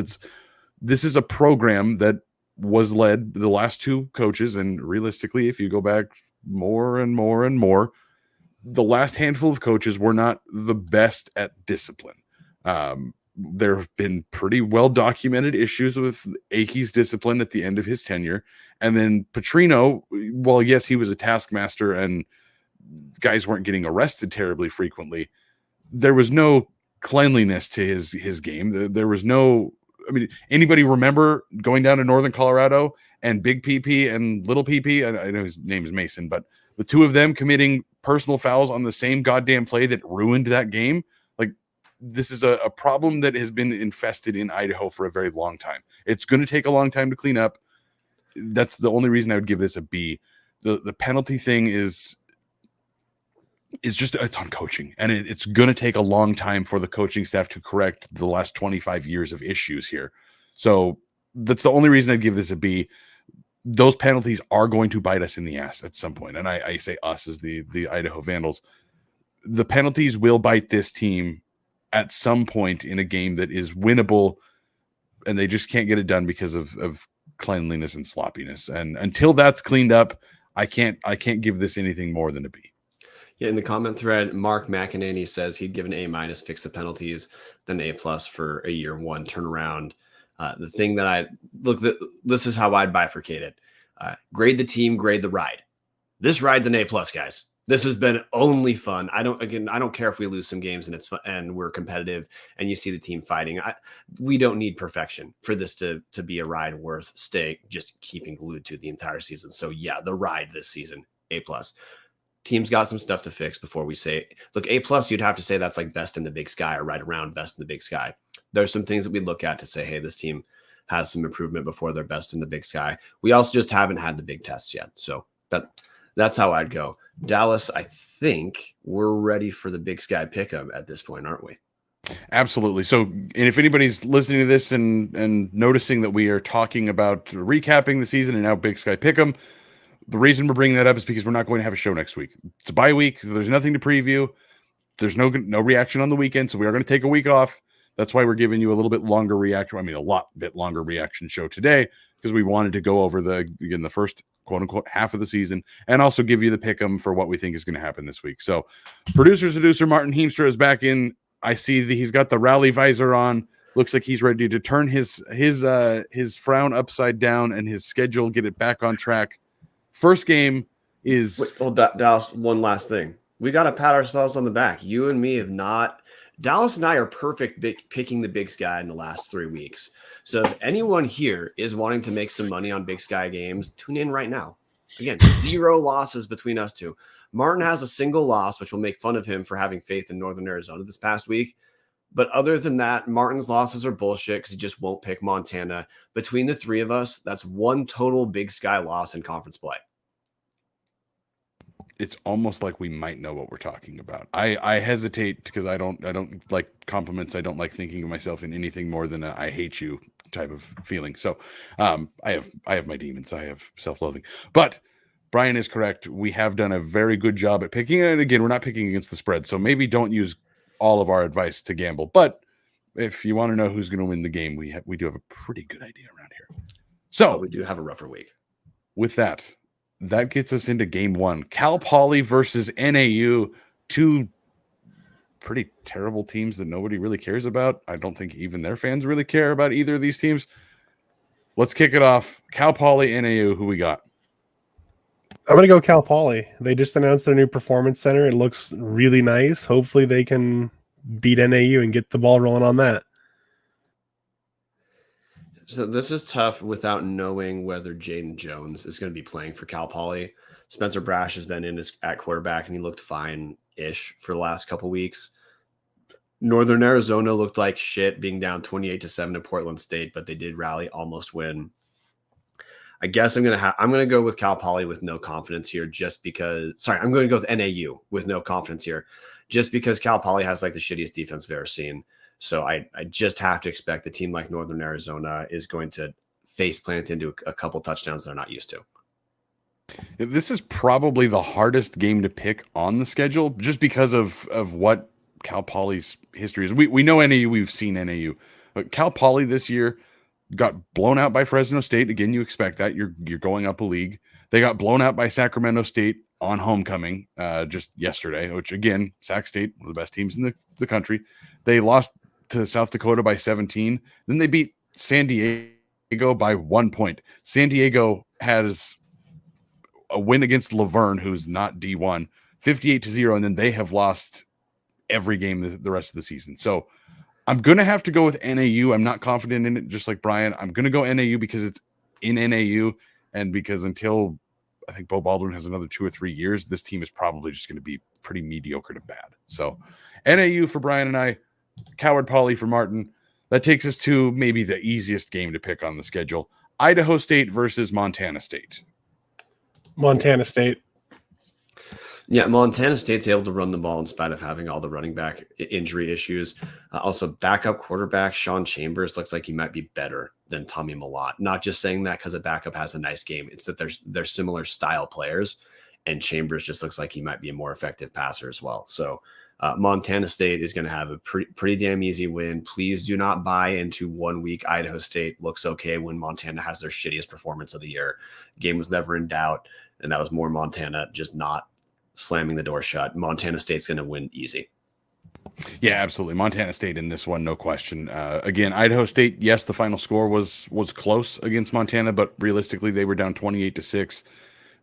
This is a program that was led the last two coaches, and realistically, if you go back more and more and more, the last handful of coaches were not the best at discipline. There have been pretty well documented issues with Akey's discipline at the end of his tenure, and then Petrino, well, yes, he was a taskmaster and guys weren't getting arrested terribly frequently. There was no cleanliness to his game. There was no, I mean, anybody remember going down to Northern Colorado and Big PP and Little PP? I know his name is Mason, but the two of them committing personal fouls on the same goddamn play that ruined that game. Like, this is a problem that has been infested in Idaho for a very long time. It's going to take a long time to clean up. That's the only reason I would give this a B. The penalty thing is just, it's on coaching, and it's going to take a long time for the coaching staff to correct the last 25 years of issues here. So that's the only reason I'd give this a B. Those penalties are going to bite us in the ass at some point. And I say us as the Idaho Vandals. The penalties will bite this team at some point in a game that is winnable, and they just can't get it done because of cleanliness and sloppiness. And until that's cleaned up, I can't give this anything more than a B. Yeah, in the comment thread, Mark McEnany says he'd give an A-, fix the penalties, then A+ for a year one turnaround. The thing that this is how I'd bifurcate it. Grade the team, grade the ride. This ride's an A+, guys. This has been only fun. I don't care if we lose some games and it's fun and we're competitive and you see the team fighting. We don't need perfection for this to be a ride worth just keeping glued to the entire season. So yeah, the ride this season, A+. Team's got some stuff to fix before we say, look, A+, you'd have to say that's like best in the Big Sky or right around best in the Big Sky. There's some things that we look at to say, hey, this team has some improvement before they're best in the Big Sky. We also just haven't had the big tests yet. So that's how I'd go. Dallas, I think we're ready for the Big Sky pick'em at this point, aren't we? Absolutely. So, and if anybody's listening to this and noticing that we are talking about recapping the season and now Big Sky pick'em, the reason we're bringing that up is because we're not going to have a show next week. It's a bye week. So there's nothing to preview. There's no reaction on the weekend. So we are going to take a week off. That's why we're giving you a little bit longer reaction. I mean, a bit longer reaction show today, because we wanted to go over the first quote unquote half of the season and also give you the pick'em for what we think is going to happen this week. So producer Martin Heemstra is back in. I see that he's got the rally visor on. Looks like he's ready to turn his frown upside down and his schedule, get it back on track. First game is... Dallas, one last thing. We got to pat ourselves on the back. You and me have not... Dallas and I are perfect picking the Big Sky in the last 3 weeks. So if anyone here is wanting to make some money on Big Sky games, tune in right now. Again, 0 losses between us two. Marten has a single loss, which will make fun of him for having faith in Northern Arizona this past week. But other than that, Martin's losses are bullshit because he just won't pick Montana. Between the three of us, that's 1 total Big Sky loss in conference play. It's almost like we might know what we're talking about. I hesitate because I don't like compliments. I don't like thinking of myself in anything more than I hate you type of feeling. So I have my demons. I have self-loathing. But Brian is correct. We have done a very good job at picking. And again, we're not picking against the spread. So maybe don't use all of our advice to gamble. But if you want to know who's going to win the game, we do have a pretty good idea around here. So we do have a rougher week. With that gets us into game 1. Cal Poly versus NAU, 2 pretty terrible teams that nobody really cares about. I don't think even their fans really care about either of these teams. Let's kick it off. Cal Poly, NAU, who we got? I'm going to go Cal Poly. They just announced their new performance center. It looks really nice. Hopefully they can beat NAU and get the ball rolling on that. So this is tough without knowing whether Jaden Jones is going to be playing for Cal Poly. Spencer Brash has been in at quarterback, and he looked fine ish for the last couple weeks. Northern Arizona looked like shit being down 28-7 to Portland State, but they did rally, almost win. I guess I'm gonna go with Cal Poly with no confidence here, just because. Sorry, I'm going to go with NAU with no confidence here, just because Cal Poly has like the shittiest defense I've ever seen. So I just have to expect a team like Northern Arizona is going to face plant into a couple touchdowns they're not used to. This is probably the hardest game to pick on the schedule, just because of what Cal Poly's history is. We know NAU, we've seen NAU, but Cal Poly this year got blown out by Fresno State. Again, you expect that. You're going up a league. They got blown out by Sacramento State on homecoming just yesterday, which again, Sac State, one of the best teams in the country. They lost to South Dakota by 17. Then they beat San Diego by 1 point. San Diego has a win against Laverne, who's not D1, 58-0, and then they have lost every game the rest of the season. So I'm going to have to go with NAU. I'm not confident in it, just like Brian. I'm going to go NAU because it's in NAU, and because until I think Bo Baldwin has another 2 or 3 years, this team is probably just going to be pretty mediocre to bad. So NAU for Brian and I, Coward Poly for Martin. That takes us to maybe the easiest game to pick on the schedule. Idaho State versus Montana State. Montana State. Yeah, Montana State's able to run the ball in spite of having all the running back injury issues. Also, backup quarterback Sean Chambers looks like he might be better than Tommy Malott. Not just saying that because a backup has a nice game. It's that they're similar style players, and Chambers just looks like he might be a more effective passer as well. So Montana State is going to have a pretty damn easy win. Please do not buy into 1 week Idaho State looks okay when Montana has their shittiest performance of the year. The game was never in doubt, and that was more Montana just not slamming the door shut. Montana State's going to win easy. Yeah, absolutely. Montana State in this one, no question. Again, Idaho State, yes, the final score was close against Montana, but realistically, they were down 28-6.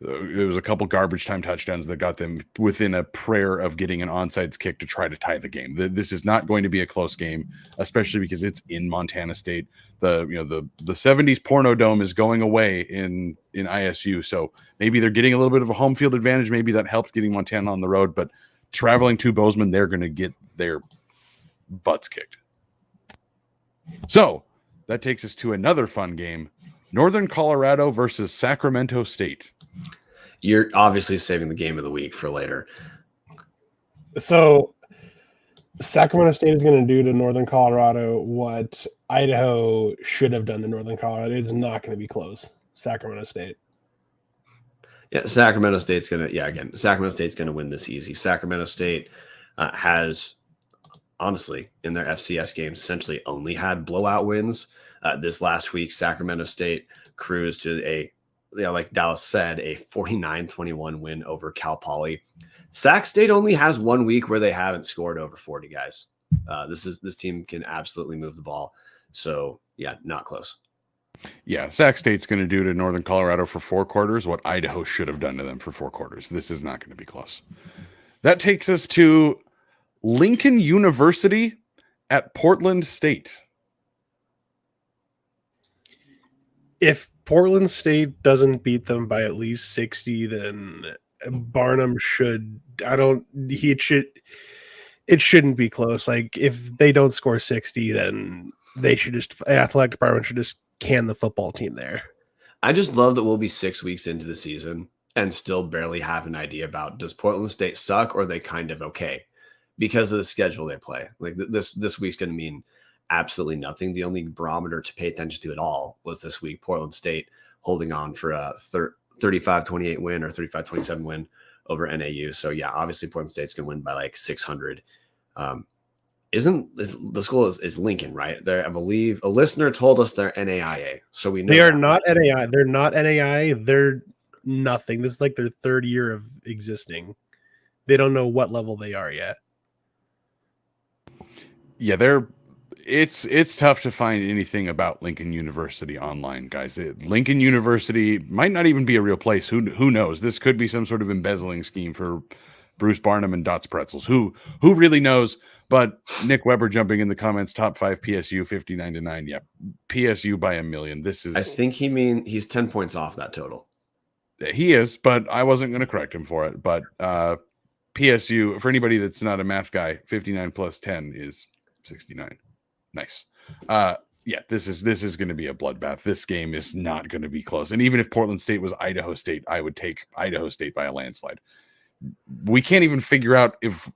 There was a couple garbage time touchdowns that got them within a prayer of getting an onside kick to try to tie the game. This is not going to be a close game, especially because it's in Montana State. The 70s porno dome is going away in ISU, so maybe they're getting a little bit of a home field advantage. Maybe that helps getting Montana on the road, but traveling to Bozeman, they're going to get their butts kicked. So that takes us to another fun game: Northern Colorado versus Sacramento State. You're obviously saving the game of the week for later. So Sacramento State is going to do to Northern Colorado what Idaho should have done to Northern Colorado. It's not going to be close. Sacramento State. Yeah, Sacramento State's going to win this easy. Sacramento State has, honestly, in their FCS games, essentially only had blowout wins. This last week, Sacramento State cruised to like Dallas said, a 49-21 win over Cal Poly. Sac State only has 1 week where they haven't scored over 40 guys. This team can absolutely move the ball. So yeah, not close. Yeah, Sac State's going to do to Northern Colorado for 4 quarters what Idaho should have done to them for 4 quarters. This is not going to be close. That takes us to Lincoln University at Portland State. If Portland State doesn't beat them by at least 60, then Barnum should. It shouldn't be close. Like, if they don't score 60, then they should athletic department should just can the football team there. I just love that we'll be 6 weeks into the season and still barely have an idea about, does Portland State suck or are they kind of okay because of the schedule they play. Like this week's going to mean absolutely nothing. The only barometer to pay attention to at all was this week, Portland State holding on for a 35-28 win or 35-27 win over NAU. So yeah, obviously Portland State's going to win by like 600. The school is Lincoln, right? There, I believe a listener told us they're NAIA. So we know they are not NAI. They're not NAI. They're nothing. This is like their 3rd year of existing. They don't know what level they are yet. Yeah, it's tough to find anything about Lincoln University online, guys. Lincoln University might not even be a real place. Who knows? This could be some sort of embezzling scheme for Bruce Barnum and Dots Pretzels. Who really knows? But Nick Weber jumping in the comments, top 5 PSU 59-9. Yeah, PSU by a million. This is. I think he's 10 points off that total. He is, but I wasn't going to correct him for it. But PSU, for anybody that's not a math guy, 59 plus 10 is 69. Nice. Yeah, this is going to be a bloodbath. This game is not going to be close. And even if Portland State was Idaho State, I would take Idaho State by a landslide. We can't even figure out if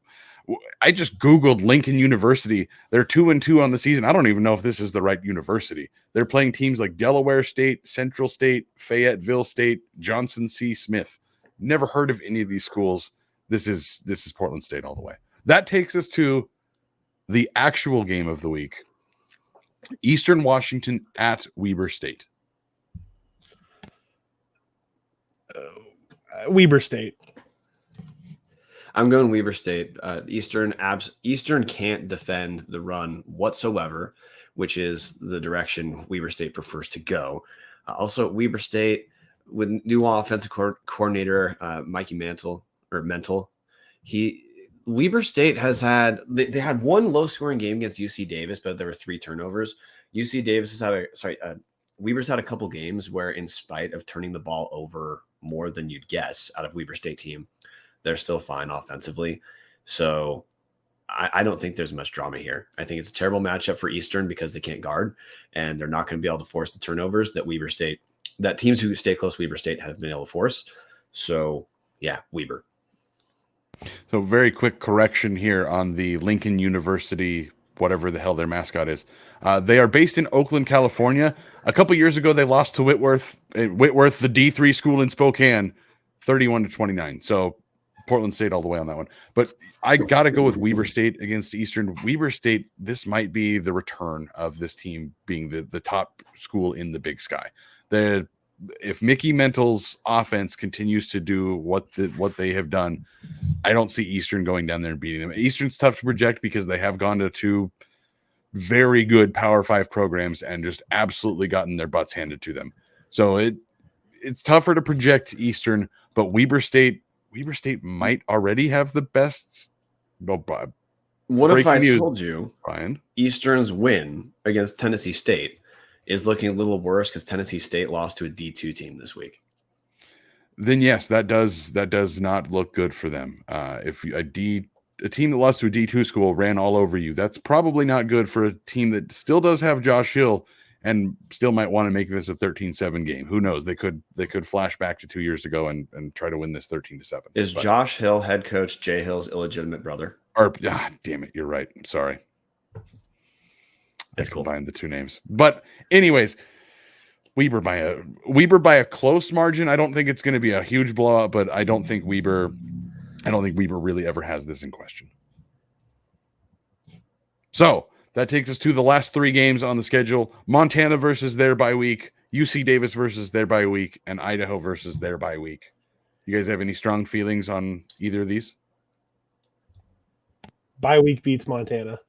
I just Googled Lincoln University. They're 2-2 on the season. I don't even know if this is the right university. They're playing teams like Delaware State, Central State, Fayetteville State, Johnson C. Smith. Never heard of any of these schools. This is Portland State all the way. That takes us to the actual game of the week. Eastern Washington at Weber State. Weber State. I'm going Weber State. Eastern can't defend the run whatsoever, which is the direction Weber State prefers to go. Also, Weber State with new offensive coordinator Mikey Mental. Weber State has had they had one low scoring game against UC Davis, but there were 3 turnovers. UC Davis has had Weber's had a couple games where, in spite of turning the ball over more than you'd guess out of Weber State team, they're still fine offensively. So I don't think there's much drama here. I think it's a terrible matchup for Eastern because they can't guard, and they're not going to be able to force the turnovers that teams who stay close to Weber State have been able to force. So yeah, Weber. So very quick correction here on the Lincoln University, whatever the hell their mascot is. They are based in Oakland, California. A couple years ago, they lost to Whitworth, the D3 school in Spokane, 31-29. So Portland State all the way on that one. But I got to go with Weber State against Eastern. Weber State, this might be the return of this team being the top school in the Big Sky. If Mickey Mental's offense continues to do what they have done, I don't see Eastern going down there and beating them. Eastern's tough to project because they have gone to 2 very good Power 5 programs and just absolutely gotten their butts handed to them. So it's tougher to project Eastern, but Weber State might already have the best. What if I told you, Brian, Eastern's win against Tennessee State is looking a little worse because Tennessee State lost to a D2 team this week? Then yes, that does not look good for them. If a team that lost to a D2 school ran all over you, that's probably not good for a team that still does have Josh Hill and still might want to make this a 13-7 game. Who knows? They could flash back to 2 years ago and try to win this 13-7. Is Josh Hill head coach Jay Hill's illegitimate brother? Damn it, you're right. I'm sorry. That's I cool. combined the 2 names. But anyways, Weber by a close margin. I don't think it's going to be a huge blowout, but I don't think Weber really ever has this in question. So that takes us to the last 3 games on the schedule: Montana versus their bye week, UC Davis versus their bye week, and Idaho versus their bye week. You guys have any strong feelings on either of these? Bye week beats Montana.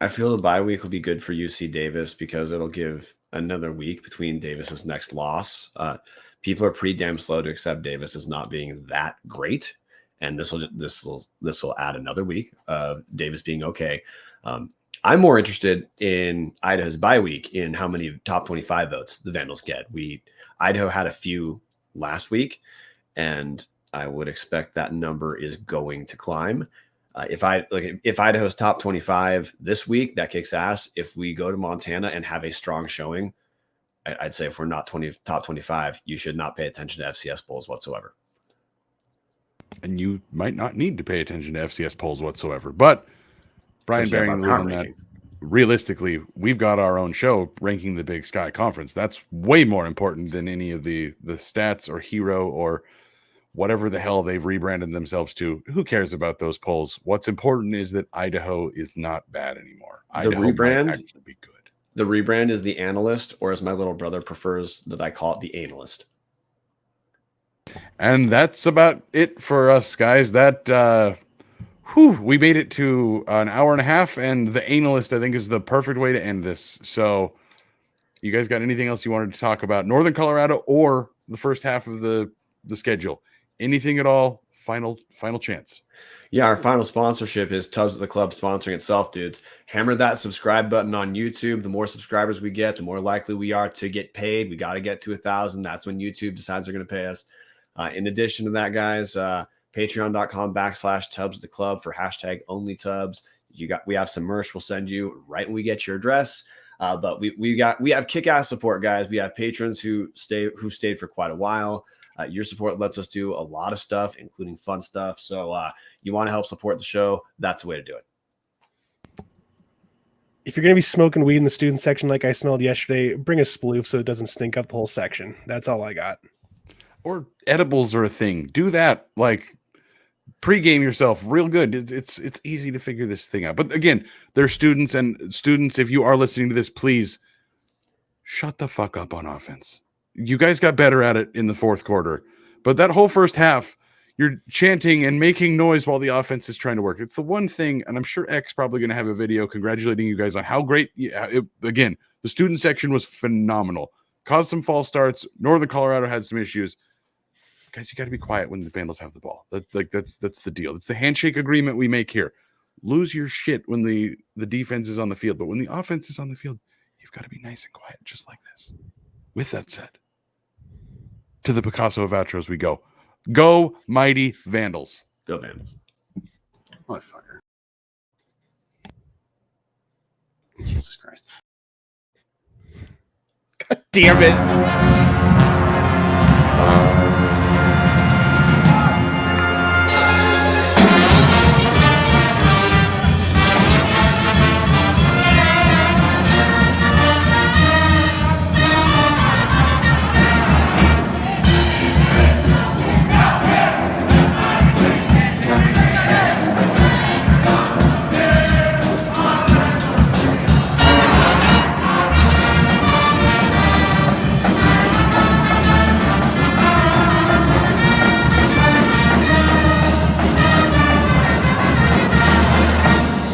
I feel the bye week will be good for UC Davis because it'll give another week between Davis's next loss. People are pretty damn slow to accept Davis as not being that great, and this will add another week of Davis being okay. I'm more interested in Idaho's bye week in how many top 25 votes the Vandals get. Idaho had a few last week, and I would expect that number is going to climb. If Idaho's top 25 this week, that kicks ass. If we go to Montana and have a strong showing, I'd say if we're not top 25, you should not pay attention to FCS polls whatsoever. And you might not need to pay attention to FCS polls whatsoever. But Brian bearing that, realistically, we've got our own show ranking the Big Sky Conference. That's way more important than any of the stats or hero or whatever the hell they've rebranded themselves to. Who cares about those polls? What's important is that Idaho is not bad anymore. Idaho might actually be good. The rebrand is the analyst, or as my little brother prefers that I call it, the analyst. And that's about it for us, guys. That we made it to an hour and a half, and the analyst, I think, is the perfect way to end this. So you guys got anything else you wanted to talk about Northern Colorado or the first half of the schedule? Anything at all? Final chance. Yeah, our final sponsorship is Tubs at the Club sponsoring itself, dudes. Hammer that subscribe button on YouTube. The more subscribers we get, the more likely we are to get paid. We got to get to 1,000. That's when YouTube decides they're going to pay us. In addition to that, guys, Patreon.com/Tubs the Club for #OnlyTubs. We have some merch we'll send you right when we get your address. But we have kick-ass support, guys. We have patrons who stayed for quite a while. Your support lets us do a lot of stuff, including fun stuff. So you want to help support the show, that's the way to do it. If you're going to be smoking weed in the student section like I smelled yesterday, bring a sploof so it doesn't stink up the whole section. That's all I got. Or edibles are a thing. Do that. Like, pregame yourself real good. It's easy to figure this thing out. But again, they're students, and students, if you are listening to this, please shut the fuck up on offense. You guys got better at it in the fourth quarter, but that whole first half, you're chanting and making noise while the offense is trying to work. It's the one thing, and I'm sure X probably going to have a video congratulating you guys on how great. Again, the student section was phenomenal. Caused some false starts. Northern Colorado had some issues. Guys, you got to be quiet when the Vandals have the ball. That's the deal. It's the handshake agreement we make here. Lose your shit when the defense is on the field, but when the offense is on the field, you've got to be nice and quiet, just like this. With that said, to the Picasso of outros we go. Go, mighty Vandals. Go Vandals. Motherfucker. Jesus Christ. God damn it.